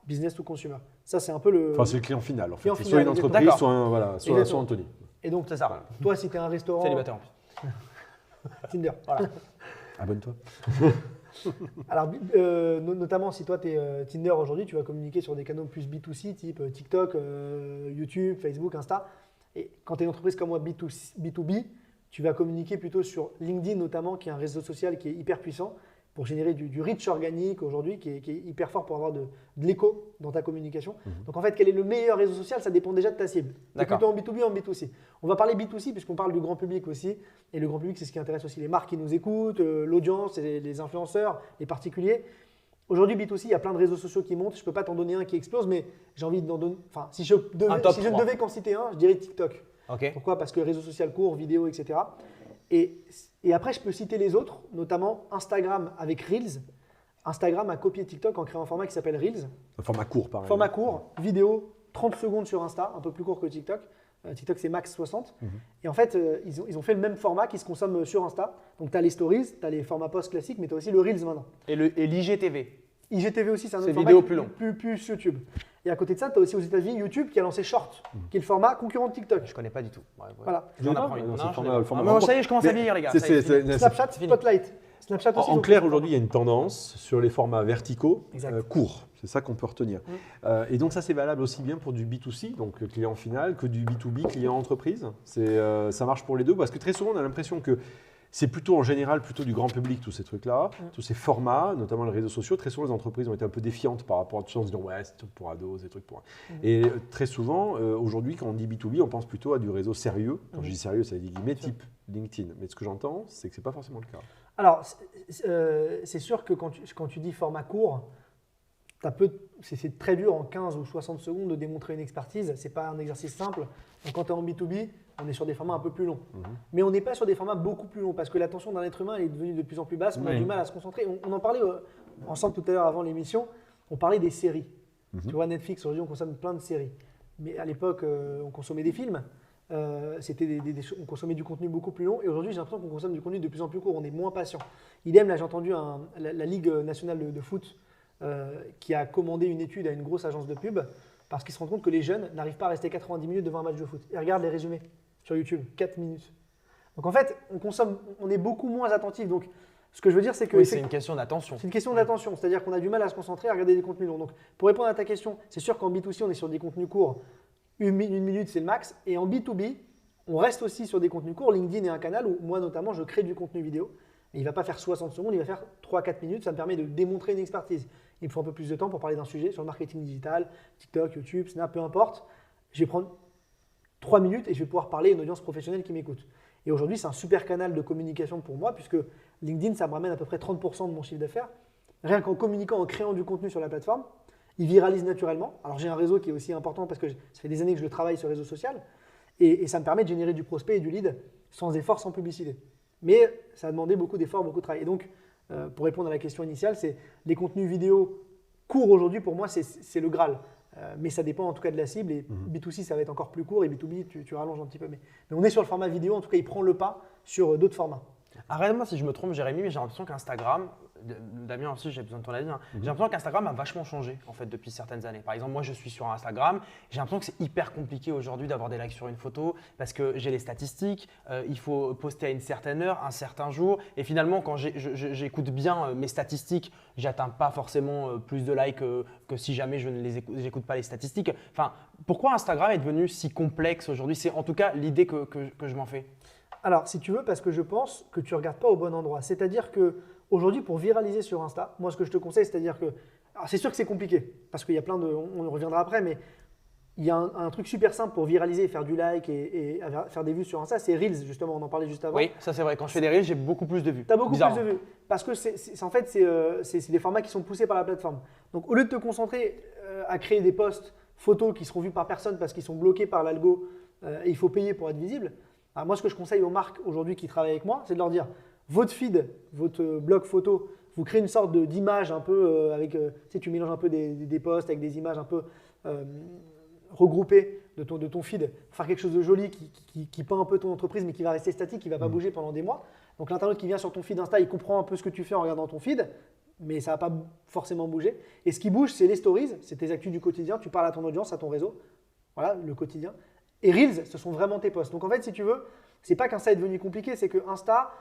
Business to consumer. Ça, c'est un peu le. Enfin, c'est le client final en fait. Client C'est final, soit une entreprise, d'accord. soit Anthony. Et donc, C'est ça. toi, si tu es un restaurant. Célibataire en plus. Tinder. Voilà. Abonne-toi. Alors, notamment si toi, tu es Tinder aujourd'hui, tu vas communiquer sur des canaux plus B2C, type TikTok, YouTube, Facebook, Insta. Et quand tu es une entreprise comme moi, B2B, tu vas communiquer plutôt sur LinkedIn notamment, qui est un réseau social qui est hyper puissant pour générer du reach organique aujourd'hui, qui est hyper fort pour avoir de l'écho dans ta communication. Donc en fait, quel est le meilleur réseau social? Ça dépend déjà de ta cible. Tu es plutôt en B2B ou en B2C. On va parler B2C puisqu'on parle du grand public aussi. Et le grand public, c'est ce qui intéresse aussi les marques qui nous écoutent, l'audience, les influenceurs, les particuliers. Aujourd'hui, B2C, il y a plein de réseaux sociaux qui montent. Je ne peux pas t'en donner un qui explose, mais j'ai envie d'en donner. Enfin, si je devais qu'en citer un, je dirais TikTok. Ok. Pourquoi? Parce que réseau social court, vidéo, etc. Et après, je peux citer les autres, notamment Instagram avec Reels. Instagram a copié TikTok en créant un format qui s'appelle Reels. Un format court, pareil. Format court, vidéo, 30 secondes sur Insta, un peu plus court que TikTok. TikTok, c'est max 60. Et en fait, ils ont fait le même format qui se consomme sur Insta. Donc, tu as les stories, tu as les formats post classiques, mais tu as aussi le Reels maintenant. Et l'IGTV? IGTV aussi, c'est un autre format vidéo plus long. Plus YouTube. Et à côté de ça, tu as aussi aux États-Unis YouTube qui a lancé Short, qui est le format concurrent de TikTok. Je connais pas du tout. Ouais. Voilà. J'en apprends une. Non, c'est Non, le je format- connais le pas. format Ah, moi, vraiment- ça y est, je commence à vieillir, les gars. Ça y est, c'est- Snapchat, c'est fini. Spotlight. Snapchat aussi. En donc, clair, aujourd'hui, il y a une tendance sur les formats verticaux Exact. courts. C'est ça qu'on peut retenir. Et donc, ça, c'est valable aussi bien pour du B2C, donc client final, que du B2B, client entreprise. Ça marche pour les deux parce que très souvent, on a l'impression que c'est plutôt en général plutôt du grand public, tous ces trucs-là, tous ces formats, notamment les réseaux sociaux. Très souvent, les entreprises ont été un peu défiantes par rapport à tout ça en se disant ouais, c'est des trucs pour ados, c'est des trucs pour. Et très souvent, aujourd'hui, quand on dit B2B, on pense plutôt à du réseau sérieux. Quand je dis sérieux, ça veut dire guillemets type LinkedIn. Mais ce que j'entends, c'est que c'est pas forcément le cas. Alors, c'est sûr que quand tu dis format court, c'est très dur en 15 ou 60 secondes de démontrer une expertise. Ce n'est pas un exercice simple. Donc, quand tu es en B2B, on est sur des formats un peu plus longs. Mais on n'est pas sur des formats beaucoup plus longs parce que l'attention d'un être humain elle est devenue de plus en plus basse. On a du mal à se concentrer. On en parlait ensemble tout à l'heure avant l'émission. On parlait des séries. Tu vois, Netflix, aujourd'hui, on consomme plein de séries. Mais à l'époque, on consommait des films. On consommait du contenu beaucoup plus long. Et aujourd'hui, j'ai l'impression qu'on consomme du contenu de plus en plus court. On est moins patient. Idem, là, j'ai entendu la Ligue nationale de foot qui a commandé une étude à une grosse agence de pub parce qu'ils se rendent compte que les jeunes n'arrivent pas à rester 90 minutes devant un match de foot. Et regarde les résumés sur YouTube, 4 minutes. Donc en fait, on est beaucoup moins attentif. Donc ce que je veux dire, c'est que… Oui, c'est une question d'attention. C'est une question d'attention, c'est-à-dire qu'on a du mal à se concentrer, à regarder des contenus longs. Donc pour répondre à ta question, c'est sûr qu'en B2C, on est sur des contenus courts. Une minute, c'est le max. Et en B2B, on reste aussi sur des contenus courts. LinkedIn est un canal où moi, notamment, je crée du contenu vidéo. Et il ne va pas faire 60 secondes, il va faire 3-4 minutes. Ça me permet de démontrer une expertise. Il me faut un peu plus de temps pour parler d'un sujet sur le marketing digital, TikTok, YouTube, Snap, peu importe. Je vais prendre 3 minutes et je vais pouvoir parler à une audience professionnelle qui m'écoute. Et aujourd'hui, c'est un super canal de communication pour moi puisque LinkedIn, ça me ramène à peu près 30% de mon chiffre d'affaires. Rien qu'en communiquant, en créant du contenu sur la plateforme, il viralise naturellement. Alors, j'ai un réseau qui est aussi important parce que ça fait des années que je le travaille sur le réseau social. Et ça me permet de générer du prospect et du lead sans effort, sans publicité. Mais ça a demandé beaucoup d'efforts, beaucoup de travail. Et donc, pour répondre à la question initiale, c'est les contenus vidéo courts aujourd'hui, pour moi, c'est le Graal. Mais ça dépend en tout cas de la cible. Et B2C, ça va être encore plus court. Et B2B, tu rallonges un petit peu. Mais on est sur le format vidéo. En tout cas, il prend le pas sur d'autres formats. Arrête-moi si je me trompe, Jérémy, mais j'ai l'impression qu'Instagram, Damien aussi, j'ai besoin de ton avis, j'ai l'impression qu'Instagram a vachement changé en fait depuis certaines années. Par exemple, moi je suis sur Instagram, j'ai l'impression que c'est hyper compliqué aujourd'hui d'avoir des likes sur une photo parce que j'ai les statistiques, il faut poster à une certaine heure, un certain jour, et finalement quand j'écoute bien mes statistiques, j'atteins pas forcément plus de likes que si jamais je ne j'écoute pas les statistiques. Enfin, pourquoi Instagram est devenu si complexe aujourd'hui? C'est en tout cas l'idée que je m'en fais. Alors, si tu veux, parce que je pense que tu ne regardes pas au bon endroit. C'est-à-dire qu'aujourd'hui, pour viraliser sur Insta, moi, ce que je te conseille, c'est-à-dire que… Alors, c'est sûr que c'est compliqué, parce qu'il y a plein de… On y reviendra après, mais il y a un truc super simple pour viraliser, faire du like et faire des vues sur Insta, c'est Reels, justement, on en parlait juste avant. Oui, ça c'est vrai. Quand je fais des reels, j'ai beaucoup plus de vues. Tu as beaucoup Bizarrement. plus de vues. Parce que en fait, c'est des formats qui sont poussés par la plateforme. Donc, au lieu de te concentrer à créer des posts photos qui seront vus par personne parce qu'ils sont bloqués par l'algo et il faut payer pour être visible, alors moi, ce que je conseille aux marques aujourd'hui qui travaillent avec moi, c'est de leur dire votre feed, votre blog photo, vous créez une sorte d'image un peu avec, tu sais, tu mélanges un peu des posts avec des images un peu regroupées de ton feed pour faire quelque chose de joli qui peint un peu ton entreprise mais qui va rester statique, qui ne va pas bouger pendant des mois. Donc l'internaute qui vient sur ton feed Insta, il comprend un peu ce que tu fais en regardant ton feed, mais ça ne va pas forcément bouger. Et ce qui bouge, c'est les stories, c'est tes actus du quotidien, tu parles à ton audience, à ton réseau, voilà, le quotidien. Et Reels, ce sont vraiment tes posts. Donc en fait, si tu veux, c'est pas qu'Insta est devenu compliqué, c'est que Insta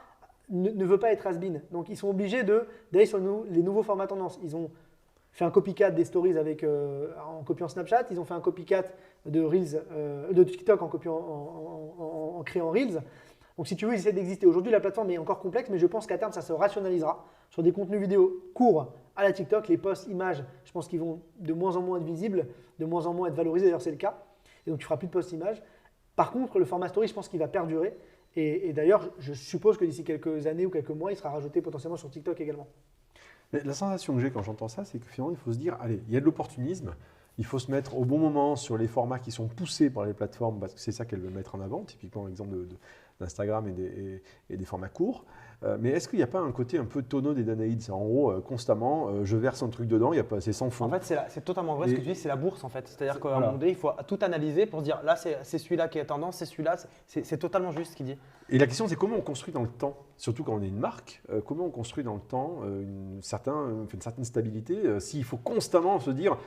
ne veut pas être has-been. Donc ils sont obligés d'aller sur les nouveaux formats tendance. Ils ont fait un copycat des stories en copiant Snapchat, ils ont fait un copycat de Reels, de TikTok en créant Reels. Donc si tu veux, ils essaient d'exister. Aujourd'hui, la plateforme est encore complexe, mais je pense qu'à terme, ça se rationalisera sur des contenus vidéo courts à la TikTok. Les posts images, je pense qu'ils vont de moins en moins être visibles, de moins en moins être valorisés. D'ailleurs, c'est le cas. Et donc, tu ne feras plus de posts images. Par contre, le format story, je pense qu'il va perdurer. Et d'ailleurs, je suppose que d'ici quelques années ou quelques mois, il sera rajouté potentiellement sur TikTok également. Mais la sensation que j'ai quand j'entends ça, c'est que finalement, il faut se dire, allez, il y a de l'opportunisme, il faut se mettre au bon moment sur les formats qui sont poussés par les plateformes, parce que c'est ça qu'elles veulent mettre en avant, typiquement l'exemple d'Instagram et des formats courts. Mais est-ce qu'il n'y a pas un côté un peu tonneau des Danaïdes? C'est en gros, constamment, je verse un truc dedans, il n'y a pas, c'est sans fond. En fait, c'est totalement vrai ce que tu dis, c'est la bourse en fait. C'est-à-dire qu'à un Voilà. moment donné, il faut tout analyser pour se dire là, c'est celui-là qui est tendance, c'est celui-là. C'est totalement juste ce qu'il dit. Et la question, c'est comment on construit dans le temps, surtout quand on est une marque, comment on construit dans le temps une certaine stabilité, s'il faut constamment se dire,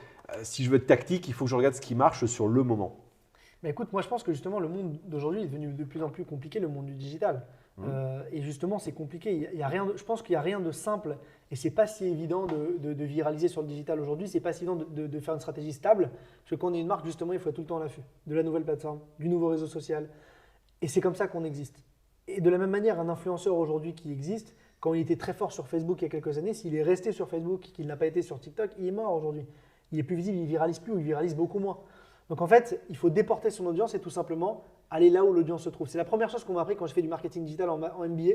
si je veux être tactique, il faut que je regarde ce qui marche sur le moment. Mais écoute, moi je pense que justement le monde d'aujourd'hui est devenu de plus en plus compliqué, le monde du digital. Et justement, c'est compliqué. Il y a rien je pense qu'il n'y a rien de simple et c'est pas si évident de viraliser sur le digital aujourd'hui. C'est pas si évident de faire une stratégie stable. Parce que quand on est une marque, justement, il faut être tout le temps à l'affût de la nouvelle plateforme, du nouveau réseau social. Et c'est comme ça qu'on existe. Et de la même manière, un influenceur aujourd'hui qui existe, quand il était très fort sur Facebook il y a quelques années, s'il est resté sur Facebook, qu'il n'a pas été sur TikTok, il est mort aujourd'hui. Il est plus visible, il viralise plus ou il viralise beaucoup moins. Donc en fait, il faut déporter son audience et tout simplement aller là où l'audience se trouve. C'est la première chose qu'on m'a appris quand je fais du marketing digital en MBA.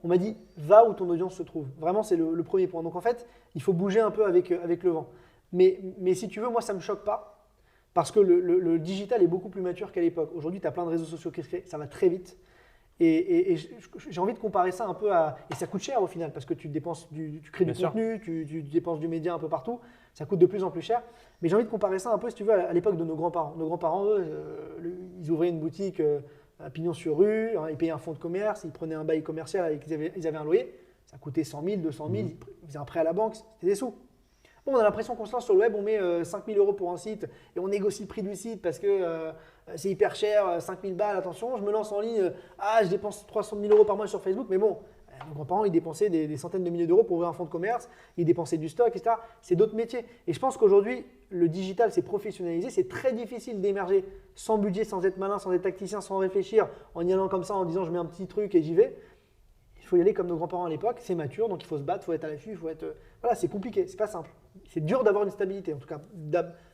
On m'a dit, va où ton audience se trouve. Vraiment, c'est le premier point. Donc en fait, il faut bouger un peu avec le vent. Mais si tu veux, moi, ça ne me choque pas parce que le digital est beaucoup plus mature qu'à l'époque. Aujourd'hui, tu as plein de réseaux sociaux qui se créent, ça va très vite. Et j'ai envie de comparer ça un peu à… Et ça coûte cher au final parce que tu crées du contenu, tu dépenses du média un peu partout. Ça coûte de plus en plus cher. Mais j'ai envie de comparer ça un peu, si tu veux, à l'époque de nos grands-parents. Nos grands-parents, eux, ils ouvraient une boutique à pignon sur rue, hein, ils payaient un fonds de commerce, ils prenaient un bail commercial, ils avaient un loyer. Ça coûtait 100 000, 200 000, ils faisaient un prêt à la banque, c'était des sous. Bon, on a l'impression qu'on se lance sur le web, on met 5 000 € pour un site et on négocie le prix du site parce que c'est hyper cher, 5 000 balles, attention, je me lance en ligne, je dépense 300 000 € par mois sur Facebook, mais bon, nos grands-parents, ils dépensaient des centaines de milliers d'euros pour ouvrir un fonds de commerce, ils dépensaient du stock, etc. C'est d'autres métiers. Et je pense qu'aujourd'hui, le digital s'est professionnalisé, c'est très difficile d'émerger sans budget, sans être malin, sans être tacticien, sans réfléchir, en y allant comme ça, en disant je mets un petit truc et j'y vais. Il faut y aller comme nos grands-parents à l'époque, c'est mature, donc il faut se battre, il faut être à l'affût, il faut être… Voilà, c'est compliqué, c'est pas simple. C'est dur d'avoir une stabilité, en tout cas,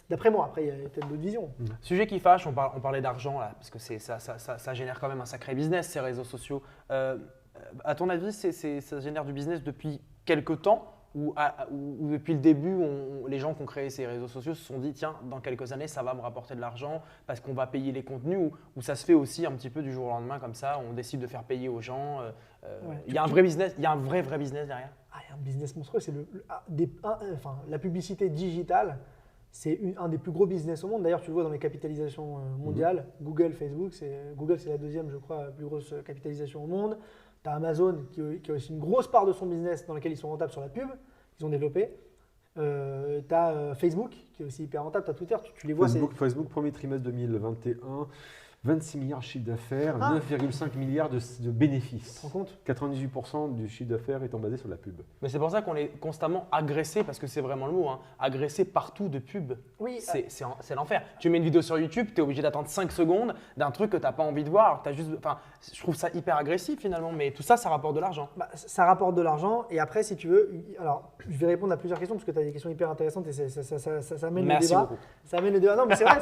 d'après moi. Après, il y a peut-être d'autres visions. Sujet qui fâche, on parlait d'argent là, parce que ça génère quand même un sacré business, ces réseaux sociaux. À ton avis, ça génère du business depuis quelques temps ou depuis le début, les gens qui ont créé ces réseaux sociaux se sont dit tiens, dans quelques années, ça va me rapporter de l'argent parce qu'on va payer les contenus ou ça se fait aussi un petit peu du jour au lendemain comme ça, on décide de faire payer aux gens. Il y a un vrai business, il y a un vrai business derrière. Il y a un business monstrueux, c'est la publicité digitale. C'est un des plus gros business au monde. D'ailleurs, tu le vois dans les capitalisations mondiales. Google, Facebook, Google, c'est la deuxième, je crois, plus grosse capitalisation au monde. Tu as Amazon qui a aussi une grosse part de son business dans lequel ils sont rentables sur la pub, qu'ils ont développé. Tu as Facebook qui est aussi hyper rentable. Tu as Twitter, tu les vois. Facebook, premier trimestre 2021, 26 milliards de chiffre d'affaires, Ah. 9,5 milliards de bénéfices. Tu te rends compte? 98% du chiffre d'affaires étant basé sur la pub. Mais c'est pour ça qu'on est constamment agressé, parce que c'est vraiment le mot, hein, agressé partout de pub. Oui, C'est l'enfer. Tu mets une vidéo sur YouTube, tu es obligé d'attendre 5 secondes d'un truc que tu n'as pas envie de voir. Je trouve ça hyper agressif finalement, mais tout ça, ça rapporte de l'argent. bah, ça rapporte de l'argent. Et après, si tu veux, alors je vais répondre à plusieurs questions parce que tu as des questions hyper intéressantes et ça amène le Merci débat. beaucoup. Ça amène le débat. Non, mais c'est vrai,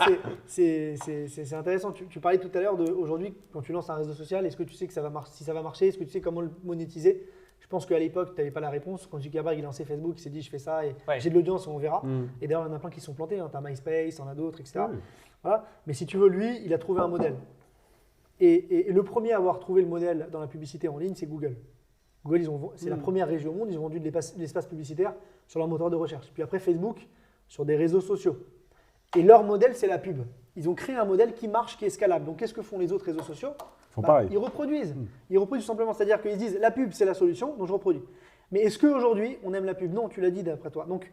c'est intéressant. Tu parlais tout à l'heure d'aujourd'hui, quand tu lances un réseau social, est-ce que tu sais que si ça va marcher? Est-ce que tu sais comment le monétiser? Je pense qu'à l'époque, tu n'avais pas la réponse. Quand Zuckerberg il lançait Facebook, il s'est dit je fais ça et Ouais. j'ai de l'audience, on verra. Mm. Et d'ailleurs, il y en a plein qui se sont plantés. Tu as MySpace, tu en as d'autres, etc. Oui. Voilà. Mais si tu veux, lui, il a trouvé un modèle. Et le premier à avoir trouvé le modèle dans la publicité en ligne, c'est Google. Google, c'est la première région au monde, ils ont vendu de l'espace publicitaire sur leur moteur de recherche. Puis après, Facebook, sur des réseaux sociaux. Et leur modèle, c'est la pub. Ils ont créé un modèle qui marche, qui est scalable. Donc, qu'est-ce que font les autres réseaux sociaux? Ils font pareil. Ils reproduisent. Ils reproduisent tout simplement. C'est-à-dire qu'ils disent la pub, c'est la solution, donc je reproduis. Mais est-ce qu'aujourd'hui, on aime la pub? Non, tu l'as dit d'après toi. Donc,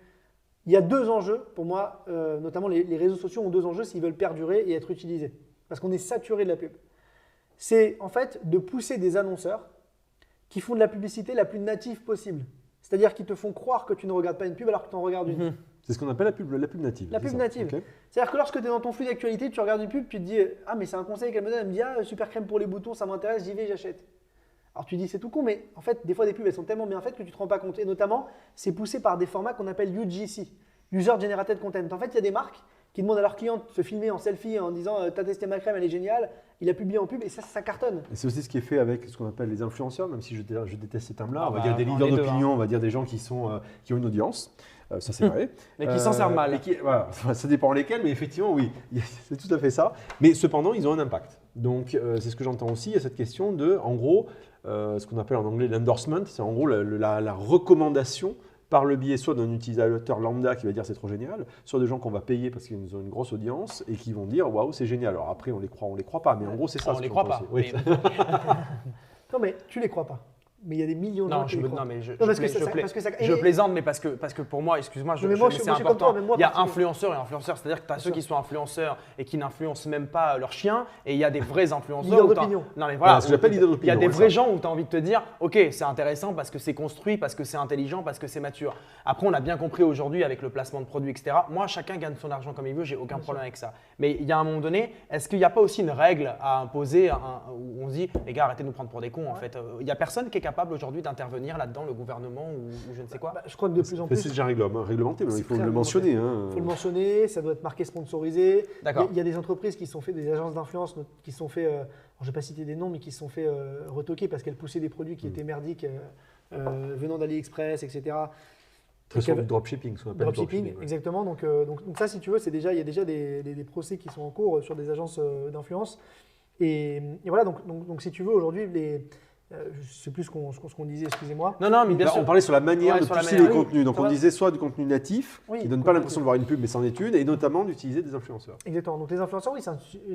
il y a deux enjeux, pour moi, notamment les réseaux sociaux ont deux enjeux s'ils veulent perdurer et être utilisés. Parce qu'on est saturé de la pub. C'est en fait de pousser des annonceurs qui font de la publicité la plus native possible. C'est-à-dire qu'ils te font croire que tu ne regardes pas une pub alors que tu en regardes une. C'est ce qu'on appelle la pub native. La c'est pub ça. native. Ok. C'est-à-dire que lorsque tu es dans ton flux d'actualité, tu regardes une pub, tu te dis « Ah, mais c'est un conseil qu'elle me donne. » Elle me dit « Ah, super crème pour les boutons, ça m'intéresse, j'y vais, j'achète. » Alors tu dis « C'est tout con, mais en fait, des fois, des pubs, elles sont tellement bien faites que tu ne te rends pas compte. Et notamment, c'est poussé par des formats qu'on appelle UGC, User Generated Content. En fait, il y a des marques qui demandent à leurs clients de se filmer en selfie en disant « T'as testé ma crème, elle est géniale. » Il a publié en pub et ça cartonne. Et c'est aussi ce qui est fait avec ce qu'on appelle les influenceurs, même si je déteste ces termes-là. Ah On va bah, dire des on leaders est deux, d'opinion, on va dire des gens qui ont une audience. Ça, c'est vrai. Mais qui s'en servent mal. et voilà, ça dépend lesquels, mais effectivement, oui, c'est tout à fait ça. Mais cependant, ils ont un impact. Donc, c'est ce que j'entends aussi. Il y a cette question de, en gros, ce qu'on appelle en anglais l'endorsement, c'est en gros la recommandation par le biais soit d'un utilisateur lambda qui va dire c'est trop génial, soit de gens qu'on va payer parce qu'ils ont une grosse audience et qui vont dire waouh, c'est génial. Alors après, on les croit pas, mais en gros, c'est ça. On ce les qu'on croit pense. pas. Oui. Mais- Non, mais tu les crois pas. Mais il y a des millions de gens Non, qui les croient. non, mais je parce que je plaisante, mais parce que pour moi, excuse-moi, Mais moi, je c'est suis comme important. toi, mais moi, Il y a particulièrement. influenceurs et influenceurs, c'est-à-dire que tu as Bien ceux sûr. qui sont influenceurs et qui n'influencent même pas leurs chiens, et il y a des vrais influenceurs. Leaders où t'as- d'opinion. Non, mais Voilà, voilà. ce que j'appelle leader Il y a d'opinion, des ouais, vrais ça. gens où tu as envie de te dire, ok, c'est intéressant parce que c'est construit, parce que c'est intelligent, parce que c'est mature. Après, on a bien compris aujourd'hui avec le placement de produits, etc. Moi, chacun gagne son argent comme il veut, j'ai aucun problème avec ça. Mais il y a un moment donné, est-ce qu'il n'y a pas aussi une règle à imposer où on se dit, les gars, arrêtez de nous prendre pour des cons en fait. Il n'y a personne qui est capable aujourd'hui d'intervenir là-dedans, le gouvernement ou je ne sais quoi. Bah, je crois que de plus en Mais plus, c'est déjà réglementé, mais C'est il faut très le mentionner. hein. il faut le mentionner, ça doit être marqué sponsorisé. D'accord. Il y a des entreprises qui se sont fait, des agences d'influence qui se sont fait, alors je ne vais pas citer des noms, mais qui se sont fait retoquer parce qu'elles poussaient des produits qui étaient merdiques venant d'AliExpress, etc. Très Donc, souvent du dropshipping, ce qu'on appelle Dropshipping, dropshipping, ouais. exactement. Donc ça, si tu veux, il y a déjà des procès qui sont en cours sur des agences d'influence. Et voilà, donc si tu veux, aujourd'hui, je ne sais plus ce qu'on disait, excusez-moi. Non, mais bien Là, sûr. on parlait sur la manière Ouais, de sur la pousser manière. les contenus. Donc ça on va. disait soit du contenu natif, Oui, qui ne donne pas contenu l'impression de voir une pub, mais c'en est une, et notamment d'utiliser des influenceurs. Exactement. Donc les influenceurs, oui,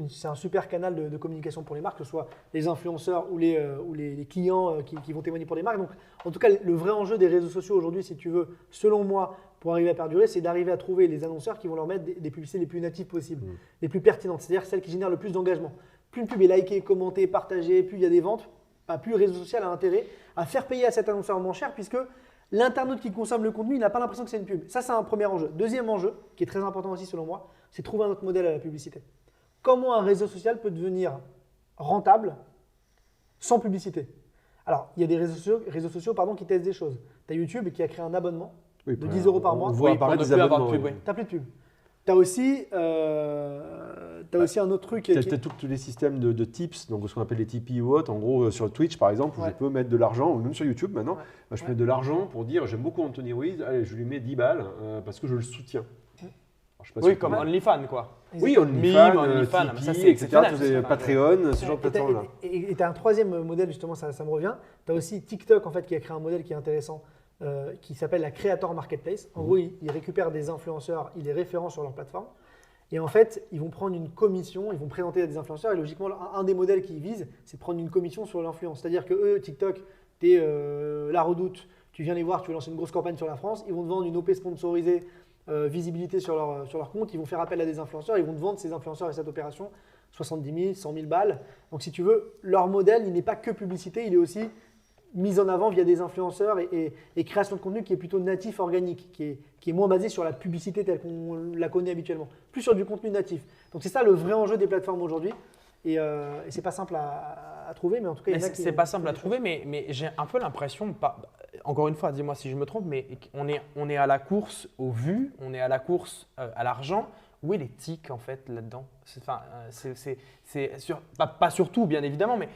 c'est un super canal de communication pour les marques, que ce soit les influenceurs ou les clients qui vont témoigner pour les marques. Donc en tout cas, le vrai enjeu des réseaux sociaux aujourd'hui, si tu veux, selon moi, pour arriver à perdurer, c'est d'arriver à trouver les annonceurs qui vont leur mettre des publicités les plus natives possibles, les plus pertinentes, c'est-à-dire celles qui génèrent le plus d'engagement. Plus une pub est likée, commentée, partagée, plus il y a des ventes, plus le réseau social a intérêt à faire payer à cet annonceur moins cher, puisque l'internaute qui consomme le contenu, il n'a pas l'impression que c'est une pub. Ça, c'est un premier enjeu. Deuxième enjeu, qui est très important aussi selon moi, c'est trouver un autre modèle à la publicité. Comment un réseau social peut devenir rentable sans publicité? Alors, il y a des réseaux sociaux qui testent des choses. Tu as YouTube qui a créé un abonnement Oui, de 10 € par mois. On voit Oui, pour apparaître ne des plus avoir de abonnements. pub, oui. Tu n'as plus de pub. Tu as aussi, un autre truc. Tu as tous les systèmes de tips, donc ce qu'on appelle les Tipeee ou autres. En gros, sur Twitch par exemple, où Ouais. je peux mettre de l'argent, ou même sur YouTube maintenant, Ouais. bah, je peux mettre de l'argent pour dire j'aime beaucoup Anthony Ruiz, allez, je lui mets 10 balles parce que je le soutiens. Alors, je sais pas si Oui, vous comme connaissez. OnlyFans, quoi. Oui, Meme, OnlyFans, OnlyFans, mais ça, Tipeee, c'est etc. exceptionnel, tous les ça. Patreon, ce genre de plateforme-là. Et tu as un troisième modèle, justement, ça me revient. Tu as aussi TikTok, en fait, qui a créé un modèle qui est intéressant, qui s'appelle la Creator Marketplace. En gros, ils récupèrent des influenceurs, ils les référencent sur leur plateforme. Et en fait, ils vont prendre une commission, ils vont présenter à des influenceurs. Et logiquement, un des modèles qu'ils visent, c'est de prendre une commission sur l'influence. C'est-à-dire que eux, TikTok, tu es La Redoute, tu viens les voir, tu veux lancer une grosse campagne sur la France, ils vont te vendre une OP sponsorisée, visibilité sur leur compte, ils vont faire appel à des influenceurs, ils vont te vendre ces influenceurs et cette opération 70 000, 100 000 balles. Donc si tu veux, leur modèle, il n'est pas que publicité, il est aussi mise en avant via des influenceurs et création de contenu qui est plutôt natif, organique, qui est moins basé sur la publicité telle qu'on la connaît habituellement, plus sur du contenu natif. Donc c'est ça le vrai enjeu des plateformes aujourd'hui. Et c'est pas simple à trouver, mais en tout cas, c'est pas simple à trouver, mais j'ai un peu l'impression, encore une fois, dis-moi si je me trompe, mais on est à la course aux vues, on est à la course à l'argent. Où est l'éthique en fait là-dedans? Pas surtout, bien évidemment, mais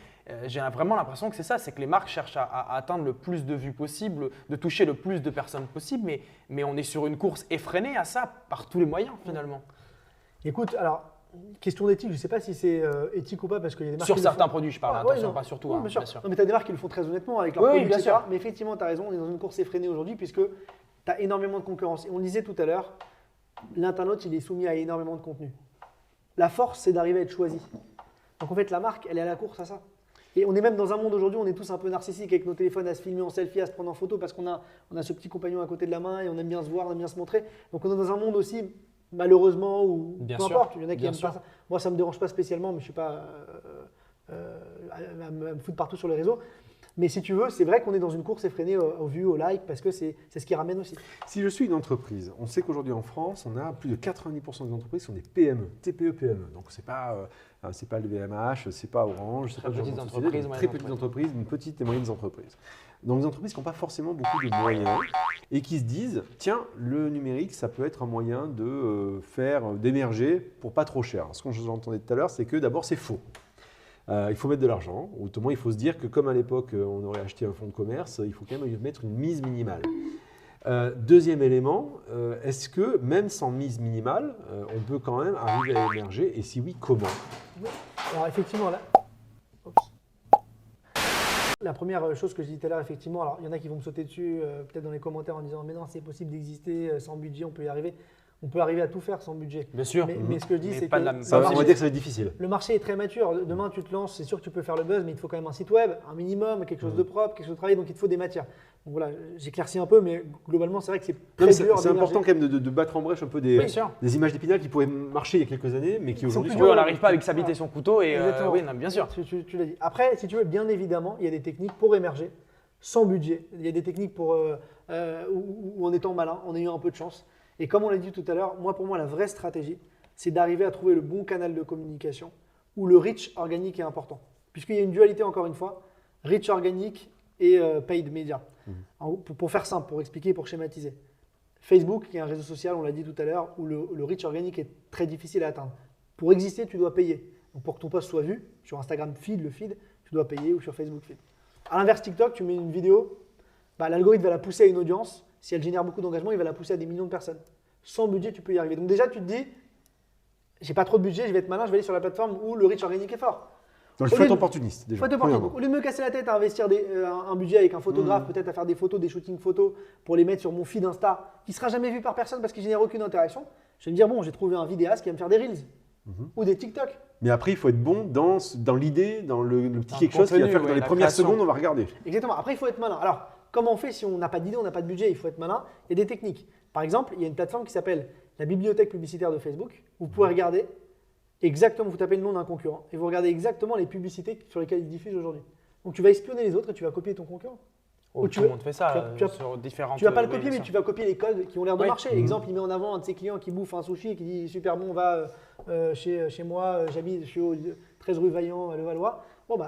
j'ai vraiment l'impression que c'est ça, c'est que les marques cherchent à atteindre le plus de vues possible, de toucher le plus de personnes possible, mais on est sur une course effrénée à ça par tous les moyens finalement. Écoute, alors, question d'éthique, je ne sais pas si c'est éthique ou pas, parce qu'il y a des marques. Sur certains produits, je parle, attention, pas sur tout. Non, hein, bien bien sûr. Non, mais tu as des marques qui le font très honnêtement avec leurs Oui, produits, bien etc. sûr. Mais effectivement, tu as raison, on est dans une course effrénée aujourd'hui, puisque tu as énormément de concurrence. Et on le disait tout à l'heure, l'internaute, il est soumis à énormément de contenu. La force, c'est d'arriver à être choisi. Donc en fait, la marque, elle est à la course à ça. Et on est même dans un monde aujourd'hui, on est tous un peu narcissiques avec nos téléphones, à se filmer en selfie, à se prendre en photo, parce qu'on a ce petit compagnon à côté de la main et on aime bien se voir, on aime bien se montrer. Donc on est dans un monde aussi, malheureusement, ou peu importe, il y en a qui aiment pas ça. Moi, ça ne me dérange pas spécialement, mais je ne suis pas à me foutre partout sur les réseaux. Mais si tu veux, c'est vrai qu'on est dans une course effrénée aux vues, aux likes, parce que c'est ce qui ramène aussi. Si je suis une entreprise, on sait qu'aujourd'hui en France, on a plus de 90% des entreprises qui sont des PME, TPE, PME. Donc c'est pas le VMH, c'est pas Orange, c'est pas Très le petites genre de entreprises, société, donc très petites entreprises, une petite et moyennes entreprises. Donc des entreprises qui n'ont pas forcément beaucoup de moyens et qui se disent, tiens, le numérique, ça peut être un moyen de d'émerger pour pas trop cher. Ce que j'entendais tout à l'heure, c'est que d'abord c'est faux. Il faut mettre de l'argent, ou autrement il faut se dire que comme à l'époque on aurait acheté un fonds de commerce, il faut quand même mettre une mise minimale. Deuxième élément, est-ce que même sans mise minimale, on peut quand même arriver à émerger, et si oui, comment? Alors effectivement, la première chose que je disais tout à l'heure, effectivement, alors il y en a qui vont me sauter dessus, peut-être dans les commentaires en disant mais non, c'est possible d'exister sans budget, on peut y arriver. On peut arriver à tout faire sans budget. Bien sûr. Mais ce que je dis, c'est que on va dire que ça va être difficile. Le marché est très mature. Demain, tu te lances, c'est sûr que tu peux faire le buzz, mais il te faut quand même un site web, un minimum, quelque chose de propre, quelque chose de travaillé, donc il te faut des matières. Donc voilà, j'éclaircis un peu, mais globalement, c'est vrai que c'est très dur. C'est important quand même de battre en brèche un peu des images d'Épinal qui pourraient marcher il y a quelques années, mais qui aujourd'hui sont… On n'arrive pas avec sa bite et son couteau. Et oui, non, bien sûr. Tu l'as dit. Après, si tu veux, bien évidemment, il y a des techniques pour émerger sans budget. Il y a des techniques pour ou en étant malin, en ayant un peu de chance. Et comme on l'a dit tout à l'heure, pour moi, la vraie stratégie, c'est d'arriver à trouver le bon canal de communication où le reach organique est important. Puisqu'il y a une dualité, encore une fois, reach organique et paid media. Pour faire simple, pour expliquer, pour schématiser. Facebook, qui est un réseau social, on l'a dit tout à l'heure, où le reach organique est très difficile à atteindre. Pour exister, tu dois payer. Donc pour que ton post soit vu, sur Instagram le feed, tu dois payer, ou sur Facebook feed. À l'inverse, TikTok, tu mets une vidéo, l'algorithme va la pousser à une audience. Si elle génère beaucoup d'engagement, il va la pousser à des millions de personnes. Sans budget, tu peux y arriver. Donc déjà, tu te dis, j'ai pas trop de budget, je vais être malin, je vais aller sur la plateforme où le reach organique est fort. Donc il faut être opportuniste déjà. Au lieu de me casser la tête à investir un budget avec un photographe, peut-être à faire des photos, des shootings photos pour les mettre sur mon feed Insta, qui ne sera jamais vu par personne parce qu'il ne génère aucune interaction, je vais me dire, bon, j'ai trouvé un vidéaste qui va me faire des Reels ou des TikTok. Mais après, il faut être bon dans l'idée, dans le petit quelque chose qui va faire que dans les premières secondes, on va regarder. Exactement. Après, il faut être malin. Alors, comment on fait si on n'a pas d'idée, on n'a pas de budget? Il faut être malin. Il y a des techniques. Par exemple, il y a une plateforme qui s'appelle la bibliothèque publicitaire de Facebook. Vous pouvez regarder exactement, vous tapez le nom d'un concurrent et vous regardez exactement les publicités sur lesquelles il diffuse aujourd'hui. Donc, tu vas espionner les autres et tu vas copier ton concurrent. Tout le monde fait ça sur différentes… Tu ne vas pas le copier, mais tu vas copier les codes qui ont l'air de marcher. Exemple, il met en avant un de ses clients qui bouffe un sushi et qui dit super bon, va chez moi, j'habite, je suis au 13 rue Vaillant, à Levallois. Bon,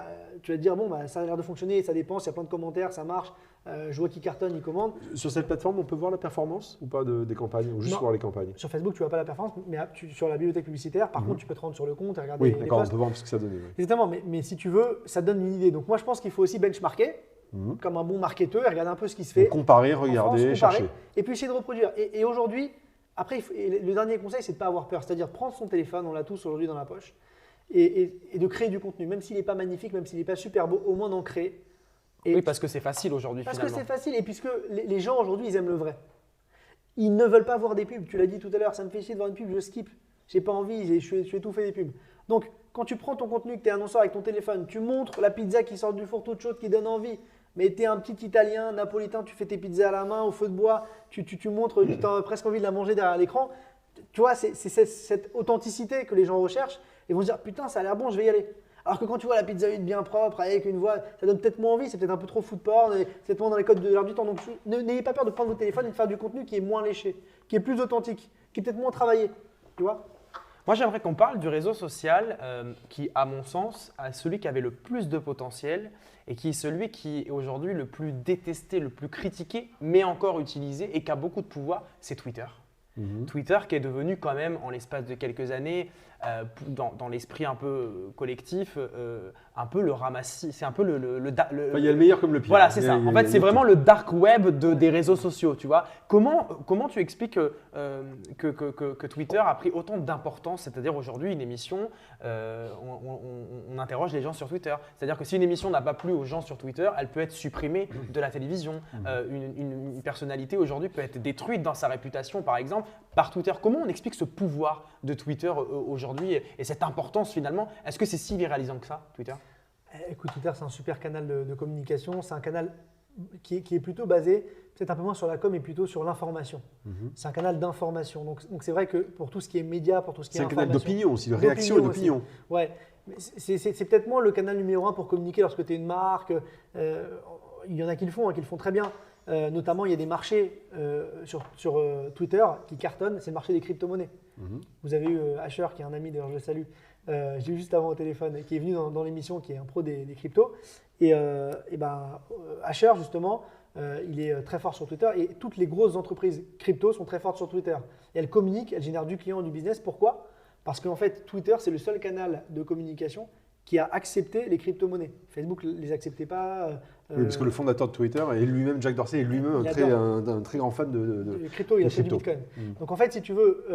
tu vas te dire, ça a l'air de fonctionner, ça dépense, il y a plein de commentaires, ça marche. Je vois qu'il cartonne, il commande. Sur cette plateforme, on peut voir la performance ou pas des campagnes, ou juste voir les campagnes? Sur Facebook, tu ne vois pas la performance, mais sur la bibliothèque publicitaire, par contre, tu peux te rendre sur le compte et regarder les posts. Oui, d'accord, on peut voir ce que ça donne. Oui. Exactement, mais si tu veux, ça donne une idée. Donc moi, je pense qu'il faut aussi benchmarker, comme un bon marketeur, et regarder un peu ce qui se fait. Donc, comparer, regarder, chercher. Et puis essayer de reproduire. Et aujourd'hui, après, le dernier conseil, c'est de ne pas avoir peur. C'est-à-dire prendre son téléphone, on l'a tous aujourd'hui dans la poche, et de créer du contenu. Même s'il n'est pas magnifique, même s'il n'est pas super beau, au moins d'en créer. Oui, parce que c'est facile aujourd'hui finalement. Parce que c'est facile et puisque les gens aujourd'hui, ils aiment le vrai. Ils ne veulent pas voir des pubs. Tu l'as dit tout à l'heure, ça me fait chier de voir une pub, je skip. J'ai pas envie, je suis étouffé des pubs. Donc, quand tu prends ton contenu, que tu es annonceur avec ton téléphone, tu montres la pizza qui sort du four toute chaude, qui donne envie, mais tu es un petit Italien, napolitain, tu fais tes pizzas à la main, au feu de bois, tu montres, tu as presque envie de la manger derrière l'écran. Tu vois, c'est cette authenticité que les gens recherchent. Ils vont se dire putain, ça a l'air bon, je vais y aller. Alors que quand tu vois la Pizza Hut bien propre, avec une voix, ça donne peut-être moins envie, c'est peut-être un peu trop food porn, c'est peut-être moins dans les codes de l'heure du temps. Donc n'ayez pas peur de prendre votre téléphone et de faire du contenu qui est moins léché, qui est plus authentique, qui est peut-être moins travaillé. Tu vois? Moi, j'aimerais qu'on parle du réseau social qui, à mon sens, est celui qui avait le plus de potentiel et qui est celui qui est aujourd'hui le plus détesté, le plus critiqué, mais encore utilisé et qui a beaucoup de pouvoir, c'est Twitter. Twitter qui est devenu quand même, en l'espace de quelques années, dans l'esprit un peu collectif, un peu le ramassis. C'est un peu Il y a le meilleur comme le pire. Voilà, c'est ça. En fait, c'est vraiment le dark web des réseaux sociaux, tu vois. Comment tu expliques que Twitter a pris autant d'importance? C'est-à-dire aujourd'hui, une émission, on interroge les gens sur Twitter. C'est-à-dire que si une émission n'a pas plu aux gens sur Twitter, elle peut être supprimée de la télévision. Une personnalité aujourd'hui peut être détruite dans sa réputation, par exemple, par Twitter. Comment on explique ce pouvoir de Twitter aujourd'hui et cette importance finalement? Est-ce que c'est si viralisant que ça, Twitter? Écoute, Twitter, c'est un super canal de communication. C'est un canal qui est plutôt basé, peut-être un peu moins sur la com, mais plutôt sur l'information. C'est un canal d'information. Donc c'est vrai que pour tout ce qui est média, pour tout ce qui est information… C'est un canal d'opinion aussi, de réaction et d'opinion. Ouais, c'est peut-être moins le canal numéro 1 pour communiquer lorsque tu es une marque. Il y en a qui le font très bien. Notamment, il y a des marchés sur Twitter qui cartonnent, c'est le marché des crypto-monnaies. Vous avez eu Asher, qui est un ami, d'ailleurs je le salue, j'ai eu juste avant au téléphone, qui est venu dans l'émission, qui est un pro des cryptos. Et Asher, justement, il est très fort sur Twitter et toutes les grosses entreprises crypto sont très fortes sur Twitter. Et elles communiquent, elles génèrent du client, du business. Pourquoi? Parce qu'en fait, Twitter, c'est le seul canal de communication qui a accepté les crypto-monnaies. Facebook ne les acceptait pas. Oui, parce que le fondateur de Twitter et lui-même, Jack Dorsey, est lui-même un très grand fan de crypto. Il a fait du Bitcoin. Donc en fait, si tu veux,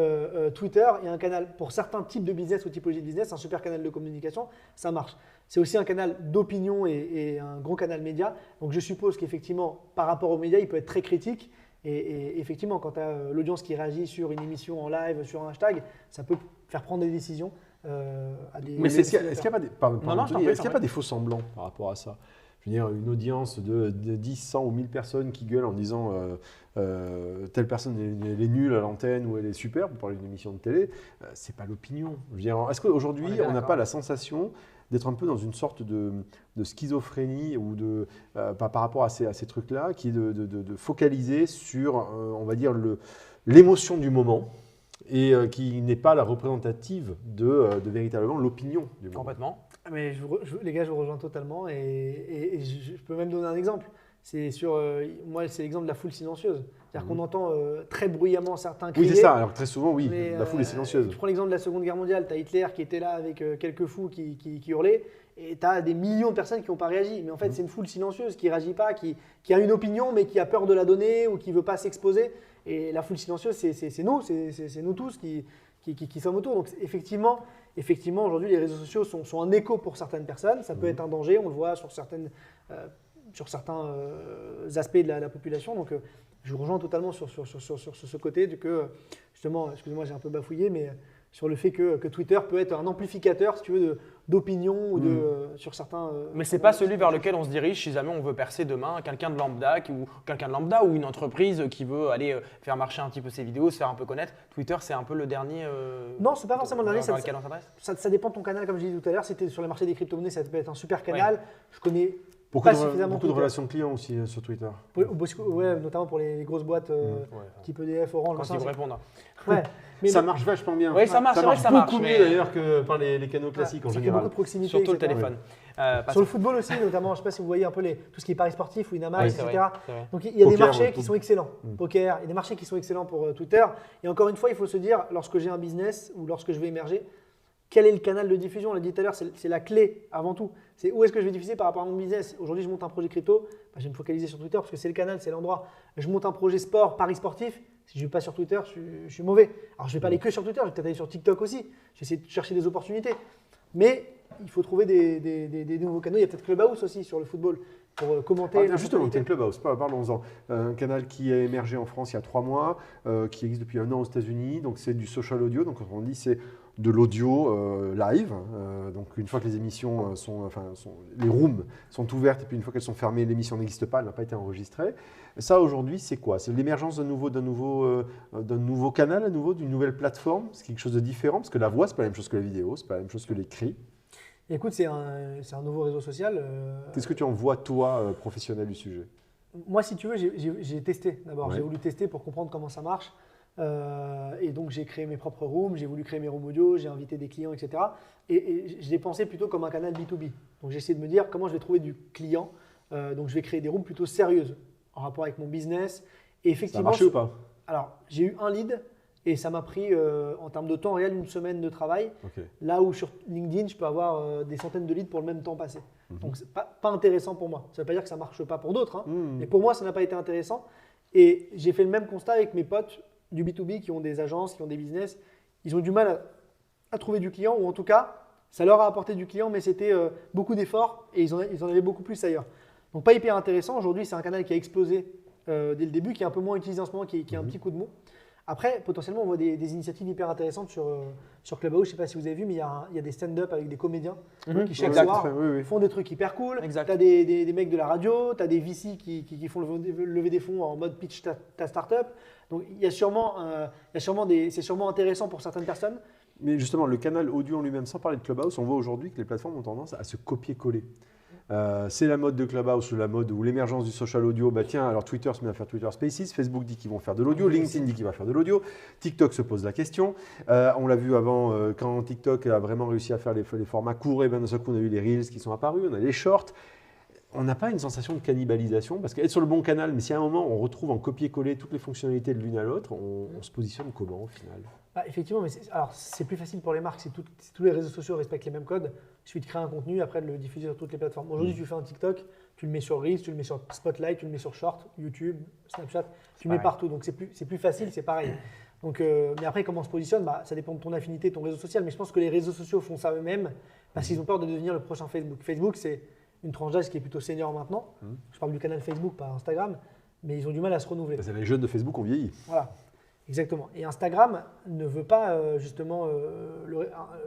Twitter est un canal pour certains types de business ou typologies de business, un super canal de communication, ça marche. C'est aussi un canal d'opinion et un gros canal média. Donc je suppose qu'effectivement, par rapport aux médias, il peut être très critique. Et effectivement, quand tu as l'audience qui réagit sur une émission en live, sur un hashtag, ça peut faire prendre des décisions. Mais est-ce qu'il n'y a pas des faux semblants par rapport à ça? Je veux dire, une audience de 10, 100 ou 1000 personnes qui gueulent en disant telle personne elle est nulle à l'antenne ou elle est super, pour parler d'une émission de télé, c'est pas l'opinion. Je veux dire, est-ce qu'aujourd'hui, on n'a pas la sensation d'être un peu dans une sorte de schizophrénie ou par rapport à ces trucs-là, qui est de focaliser sur, on va dire, l'émotion du moment et qui n'est pas la représentative de véritablement l'opinion du moment. Complètement. Mais les gars, je vous rejoins totalement et je peux même donner un exemple. Moi, c'est l'exemple de la foule silencieuse. C'est-à-dire qu'on entend très bruyamment certains crier. Oui, c'est ça. Alors très souvent, oui, la foule est silencieuse. Tu prends l'exemple de la Seconde Guerre mondiale. Tu as Hitler qui était là avec quelques fous qui hurlaient et tu as des millions de personnes qui n'ont pas réagi. Mais en fait, c'est une foule silencieuse qui ne réagit pas, qui a une opinion mais qui a peur de la donner ou qui ne veut pas s'exposer. Et la foule silencieuse, c'est nous tous qui sommes autour. Donc effectivement aujourd'hui, les réseaux sociaux sont un écho pour certaines personnes. Ça peut être un danger, on le voit sur certains aspects de la population. Donc je vous rejoins totalement sur ce côté que, justement, excusez-moi, j'ai un peu bafouillé, mais sur le fait que Twitter peut être un amplificateur, si tu veux, d'opinion ou sur certains… Mais ce n'est pas celui vers lequel on se dirige si jamais on veut percer demain, quelqu'un de lambda ou une entreprise qui veut aller faire marcher un petit peu ses vidéos, se faire un peu connaître. Twitter, c'est un peu le dernier… Non, ce n'est pas forcément le dernier. Vers lequel on s'adresse. Ça dépend de ton canal, comme je disais tout à l'heure. Si tu es sur les marchés des crypto-monnaies, ça peut être un super canal. Ouais. Je connais… Beaucoup de relations clients aussi sur Twitter. Ouais, notamment pour les grosses boîtes type EDF, Orange. Quand ils vous répondent. Ouais. Mais ça marche vachement bien. Oui, ça marche beaucoup mieux d'ailleurs que par les canaux classiques en général. Il y a beaucoup de proximité. Surtout le téléphone. Sur le football aussi, notamment, je ne sais pas si vous voyez un peu tout ce qui est paris sportif ou Winamax, etc. Vrai. Donc il y a des marchés qui sont excellents. Poker, il y a des marchés qui sont excellents pour Twitter. Et encore une fois, il faut se dire, lorsque j'ai un business ou lorsque je vais émerger, quel est le canal de diffusion? On l'a dit tout à l'heure, c'est la clé avant tout. C'est où est-ce que je vais diffuser par rapport à mon business. Aujourd'hui, je monte un projet crypto, je vais me focaliser sur Twitter parce que c'est le canal, c'est l'endroit. Je monte un projet sport, paris sportif. Si je ne vais pas sur Twitter, je suis mauvais. Alors, je ne vais pas aller que sur Twitter, je vais peut-être aller sur TikTok aussi. Je vais essayer de chercher des opportunités. Mais il faut trouver des nouveaux canaux. Il y a peut-être Clubhouse aussi sur le football pour commenter. Justement, quel Clubhouse, parlons-en. Un canal qui a émergé en France il y a 3 mois, qui existe depuis 1 an aux États-Unis. Donc, c'est du social audio. Donc, on dit c'est de l'audio live. Donc une fois que les émissions les rooms sont ouvertes et puis une fois qu'elles sont fermées, l'émission n'existe pas, elle n'a pas été enregistrée. Ça aujourd'hui, c'est quoi? C'est l'émergence d'un nouveau canal, d'une nouvelle plateforme. C'est quelque chose de différent parce que la voix, c'est pas la même chose que la vidéo, c'est pas la même chose que l'écrit. Écoute, c'est un nouveau réseau social. Qu'est-ce que tu en vois, toi, professionnel du sujet? Moi, si tu veux, j'ai testé d'abord. Ouais. J'ai voulu tester pour comprendre comment ça marche. Et donc, j'ai créé mes propres rooms, j'ai voulu créer mes rooms audio, j'ai invité des clients, etc. Et je l'ai pensé plutôt comme un canal B2B. Donc, j'ai essayé de me dire comment je vais trouver du client. Donc, je vais créer des rooms plutôt sérieuses en rapport avec mon business. Et Ça a effectivement, marché ou pas? alors, j'ai eu un lead et ça m'a pris, en termes de temps réel, une semaine de travail. Ok. Là où sur LinkedIn, je peux avoir des centaines de leads pour le même temps passé. Mhm. Donc, c'est pas intéressant pour moi. Ça ne veut pas dire que ça ne marche pas pour d'autres, hein. Mhm. Mais pour moi, ça n'a pas été intéressant. Et j'ai fait le même constat avec mes potes du B2B qui ont des agences, qui ont des business. Ils ont du mal à trouver du client, ou en tout cas, ça leur a apporté du client, mais c'était beaucoup d'efforts et ils en avaient beaucoup plus ailleurs. Donc, pas hyper intéressant. Aujourd'hui, c'est un canal qui a explosé dès le début, qui est un peu moins utilisé en ce moment, qui a un petit coup de mou. Après, potentiellement, on voit des initiatives hyper intéressantes sur Clubhouse. Je ne sais pas si vous avez vu, mais il y a des stand-up avec des comédiens qui chaque Exact. soir Oui. font des trucs hyper cool. Exact. Tu as des mecs de la radio, tu as des VC qui font lever des fonds en mode pitch ta startup. Donc, il y a sûrement c'est sûrement intéressant pour certaines personnes. Mais justement, le canal audio en lui-même, sans parler de Clubhouse, on voit aujourd'hui que les plateformes ont tendance à se copier-coller. C'est la mode de Clubhouse ou la mode ou l'émergence du social audio. Bah tiens, alors Twitter se met à faire Twitter Spaces, Facebook dit qu'ils vont faire de l'audio, LinkedIn dit qu'il va faire de l'audio, TikTok se pose la question. On l'a vu avant, quand TikTok a vraiment réussi à faire les formats courts, et ben d'un seul coup on a eu les Reels qui sont apparus, on a les Shorts. On n'a pas une sensation de cannibalisation parce qu'être sur le bon canal, mais si à un moment on retrouve en copier-coller toutes les fonctionnalités de l'une à l'autre, on se positionne comment au final? Bah, effectivement, mais c'est plus facile pour les marques si tous les réseaux sociaux respectent les mêmes codes. Il suffit de créer un contenu, après de le diffuser sur toutes les plateformes. Aujourd'hui, tu fais un TikTok, tu le mets sur Reels, tu le mets sur Spotlight, tu le mets sur Short, YouTube, Snapchat, tu le mets partout. Donc c'est plus facile, c'est pareil. Donc, mais après, comment on se positionne, ça dépend de ton affinité, ton réseau social. Mais je pense que les réseaux sociaux font ça eux-mêmes parce qu'ils ont peur de devenir le prochain Facebook. Facebook, c'est une tranche d'âge qui est plutôt senior maintenant. Je parle du canal Facebook, pas Instagram, mais ils ont du mal à se renouveler. Parce que les jeunes de Facebook ont vieilli. Voilà. Exactement. Et Instagram ne veut pas justement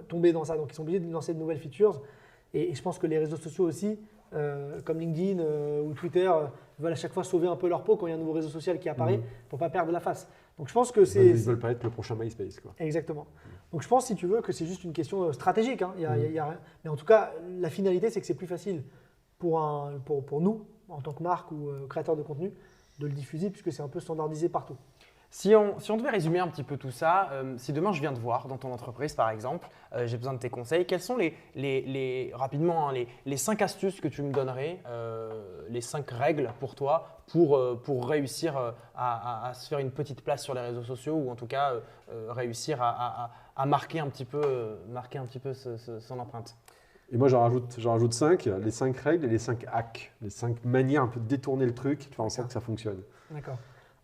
tomber dans ça. Donc, ils sont obligés de lancer de nouvelles features. Et je pense que les réseaux sociaux aussi, comme LinkedIn ou Twitter, veulent à chaque fois sauver un peu leur peau quand il y a un nouveau réseau social qui apparaît pour ne pas perdre la face. Donc, je pense que Ils veulent pas être le prochain MySpace, quoi. Exactement. Donc, je pense, si tu veux, que c'est juste une question stratégique, hein. Mais en tout cas, la finalité, c'est que c'est plus facile pour nous, en tant que marque ou créateur de contenu, de le diffuser puisque c'est un peu standardisé partout. Si on devait résumer un petit peu tout ça, si demain je viens te voir dans ton entreprise par exemple, j'ai besoin de tes conseils, quelles sont rapidement les 5 astuces que tu me donnerais, les 5 règles pour toi pour réussir à se faire une petite place sur les réseaux sociaux ou en tout cas réussir à marquer un petit peu son empreinte? Et moi, j'en rajoute 5, les 5 règles et les 5 hacks, les 5 manières un peu de détourner le truc, de faire en sorte que ça fonctionne. D'accord.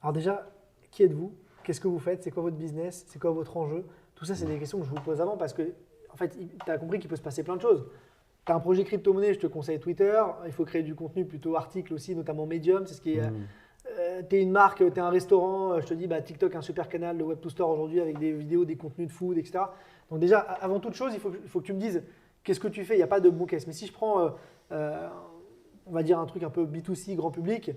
Alors déjà, qui êtes-vous? Qu'est-ce que vous faites? C'est quoi votre business? C'est quoi votre enjeu? Tout ça, c'est des questions que je vous pose avant parce que, en fait, tu as compris qu'il peut se passer plein de choses. Tu as un projet crypto-monnaie, je te conseille Twitter. Il faut créer du contenu plutôt article aussi, notamment Medium. C'est ce qui est. Tu es une marque, tu es un restaurant, je te dis, TikTok, un super canal de Web to Store aujourd'hui avec des vidéos, des contenus de food, etc. Donc, déjà, avant toute chose, il faut que tu me dises qu'est-ce que tu fais. Il n'y a pas de bon case. Mais si je prends, on va dire, un truc un peu B2C, grand public,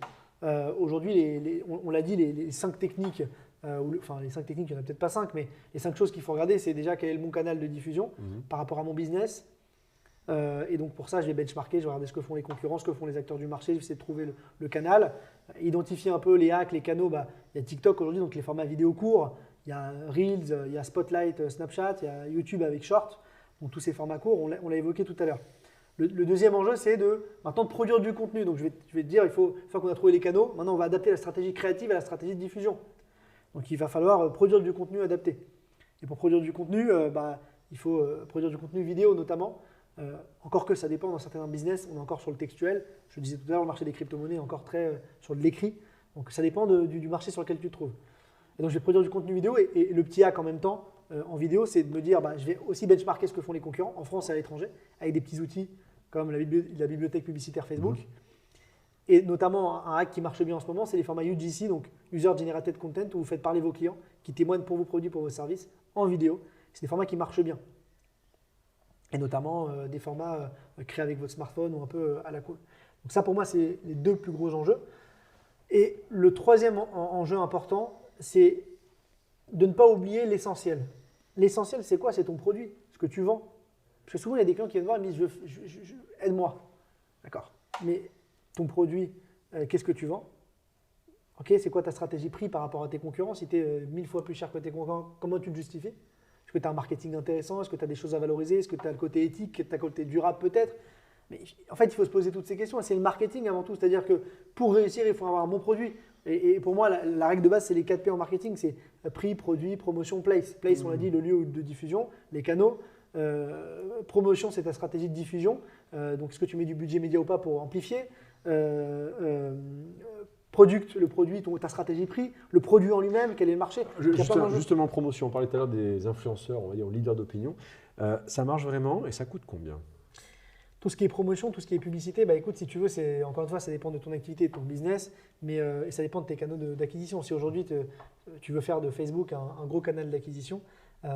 aujourd'hui, on l'a dit, les 5 techniques, enfin les 5 techniques, il n'y en a peut-être pas 5, mais les 5 choses qu'il faut regarder, c'est déjà quel est le bon canal de diffusion par rapport à mon business. Et donc pour ça, je vais benchmarker, je vais regarder ce que font les concurrents, ce que font les acteurs du marché, je vais essayer de trouver le canal, identifier un peu les hacks, les canaux. Il y a TikTok aujourd'hui, donc les formats vidéo courts, il y a Reels, il y a Spotlight, Snapchat, il y a YouTube avec Short, donc tous ces formats courts, on l'a évoqué tout à l'heure. Le deuxième enjeu, c'est maintenant de produire du contenu. Donc, je vais te dire, une fois qu'on a trouvé les canaux, maintenant, on va adapter la stratégie créative à la stratégie de diffusion. Donc, il va falloir produire du contenu adapté. Et pour produire du contenu, il faut produire du contenu vidéo notamment. Encore que ça dépend dans certains business, on est encore sur le textuel. Je disais tout à l'heure, le marché des crypto-monnaies est encore très sur de l'écrit. Donc, ça dépend du marché sur lequel tu te trouves. Et donc, je vais produire du contenu vidéo. Et le petit hack en même temps, en vidéo, c'est de me dire, je vais aussi benchmarker ce que font les concurrents en France et à l'étranger, avec des petits outils comme la bibliothèque publicitaire Facebook. Et notamment, un hack qui marche bien en ce moment, c'est les formats UGC, donc User Generated Content, où vous faites parler vos clients, qui témoignent pour vos produits, pour vos services, en vidéo. c'est des formats qui marchent bien. Et notamment des formats créés avec votre smartphone ou un peu à la cool. Donc ça, pour moi, c'est les 2 plus gros enjeux. Et le troisième enjeu important, c'est de ne pas oublier l'essentiel. L'essentiel, c'est quoi? C'est ton produit, ce que tu vends. Parce que souvent, il y a des clients qui viennent voir et me disent aide-moi. D'accord. Mais ton produit, qu'est-ce que tu vends? Ok, c'est quoi ta stratégie prix par rapport à tes concurrents? Si tu es 1000 fois plus cher que tes concurrents, comment tu te justifies? Est-ce que tu as un marketing intéressant? Est-ce que tu as des choses à valoriser? Est-ce que tu as le côté éthique? Tu as le côté durable peut-être? Mais en fait, il faut se poser toutes ces questions. C'est le marketing avant tout. C'est-à-dire que pour réussir, il faut avoir un bon produit. Et pour moi, la règle de base, c'est les 4 P en marketing. C'est prix, produit, promotion, place. Place, on l'a dit, le lieu de diffusion, les canaux. Promotion, c'est ta stratégie de diffusion. Donc, est-ce que tu mets du budget média ou pas pour amplifier? Product, le produit, ta stratégie prix, le produit en lui-même, quel est le marché? Justement, promotion, on parlait tout à l'heure des influenceurs, on va dire leaders d'opinion. Ça marche vraiment et ça coûte combien? Tout ce qui est promotion, tout ce qui est publicité, bah écoute, si tu veux, encore une fois, ça dépend de ton activité, de ton business, mais et ça dépend de tes canaux d'acquisition. Si aujourd'hui, tu veux faire de Facebook un gros canal d'acquisition, je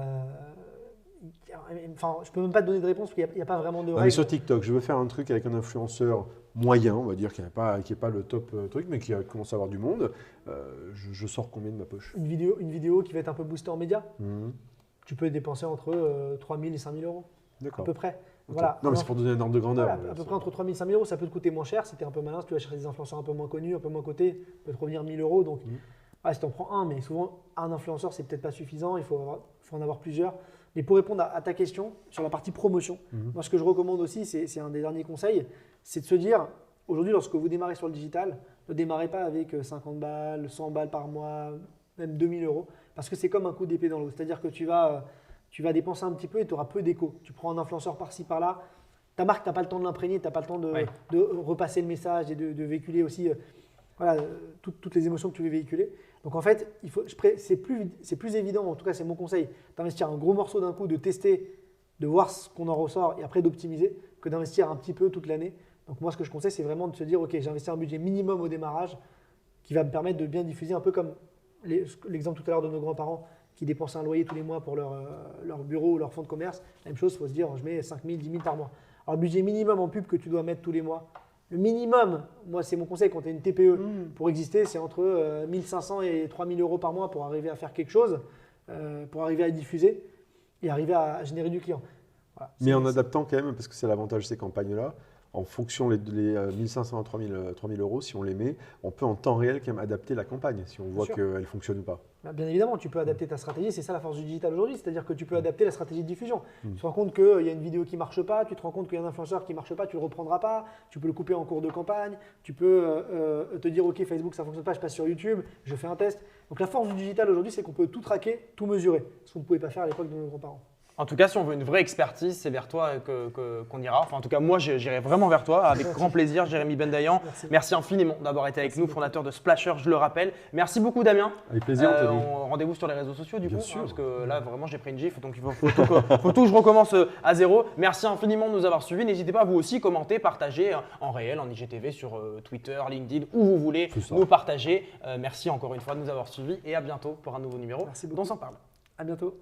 peux même pas te donner de réponse parce qu'il n'y a pas vraiment de règles. Mais sur TikTok, je veux faire un truc avec un influenceur moyen, on va dire, qui n'est pas le top truc, mais qui commence à avoir du monde. Je sors combien de ma poche? Une vidéo qui va être un peu boostée en médias, tu peux dépenser entre 3 000 et 5 000 euros, à peu près. Okay. Voilà. Non, mais c'est pour donner un ordre de grandeur. Voilà, à peu près entre 3 000 et 5 000 euros, ça peut te coûter moins cher. Si tu es un peu malin, si tu vas chercher des influenceurs un peu moins connus, un peu moins cotés, ça peut te revenir 1 000 euros. Donc, si tu en prends un, mais souvent, un influenceur, c'est peut-être pas suffisant, il faut en avoir plusieurs. Mais pour répondre à ta question sur la partie promotion, moi, ce que je recommande aussi, c'est un des derniers conseils, c'est de se dire, aujourd'hui, lorsque vous démarrez sur le digital, ne démarrez pas avec 50 balles, 100 balles par mois, même 2 000 euros, parce que c'est comme un coup d'épée dans l'eau. C'est-à-dire que tu vas dépenser un petit peu et tu auras peu d'écho. Tu prends un influenceur par-ci, par-là. Ta marque, tu n'as pas le temps de l'imprégner, tu n'as pas le temps de repasser le message et de véhiculer aussi toutes les émotions que tu veux véhiculer. Donc en fait, c'est plus évident, en tout cas c'est mon conseil, d'investir un gros morceau d'un coup, de tester, de voir ce qu'on en ressort et après d'optimiser, que d'investir un petit peu toute l'année. Donc moi ce que je conseille, c'est vraiment de se dire, ok, j'ai investi un budget minimum au démarrage qui va me permettre de bien diffuser, un peu comme l'exemple tout à l'heure de nos grands-parents qui dépensaient un loyer tous les mois pour leur bureau ou leur fonds de commerce. La même chose, il faut se dire, je mets 5 000, 10 000 par mois. Alors le budget minimum en pub que tu dois mettre tous les mois, le minimum, moi c'est mon conseil quand tu es une TPE pour exister, c'est entre 1 500 et 3 000 euros par mois pour arriver à faire quelque chose, pour arriver à diffuser et arriver à générer du client. Voilà. Mais en adaptant quand même, parce que c'est l'avantage de ces campagnes-là, en fonction les 1 500 à 3 000 euros, si on les met, on peut en temps réel quand même adapter la campagne, si on voit qu'elle fonctionne ou pas. Bien évidemment, tu peux adapter ta stratégie, c'est ça la force du digital aujourd'hui, c'est-à-dire que tu peux adapter la stratégie de diffusion. Tu te rends compte qu'il y a une vidéo qui ne marche pas, tu te rends compte qu'il y a un influenceur qui ne marche pas, tu ne le reprendras pas, tu peux le couper en cours de campagne, tu peux te dire ok Facebook ça ne fonctionne pas, je passe sur YouTube, je fais un test. Donc la force du digital aujourd'hui c'est qu'on peut tout traquer, tout mesurer, ce qu'on ne pouvait pas faire à l'époque de nos grands-parents. En tout cas, si on veut une vraie expertise, c'est vers toi qu'on ira. Enfin, en tout cas, moi, j'irai vraiment vers toi avec grand plaisir, Jérémy Bendayan. Merci infiniment d'avoir été avec nous, fondateur de Splasher, je le rappelle. Merci beaucoup, Damien. Avec plaisir, Anthony. Rendez-vous sur les réseaux sociaux, du coup, sûr. parce que là, vraiment, j'ai pris une gifle, donc il faut tout que je recommence à zéro. Merci infiniment de nous avoir suivis. N'hésitez pas à vous aussi commenter, partager en réel, en IGTV, sur Twitter, LinkedIn, où vous voulez nous partager. Merci encore une fois de nous avoir suivis et à bientôt pour un nouveau numéro dont on s'en parle. À bientôt.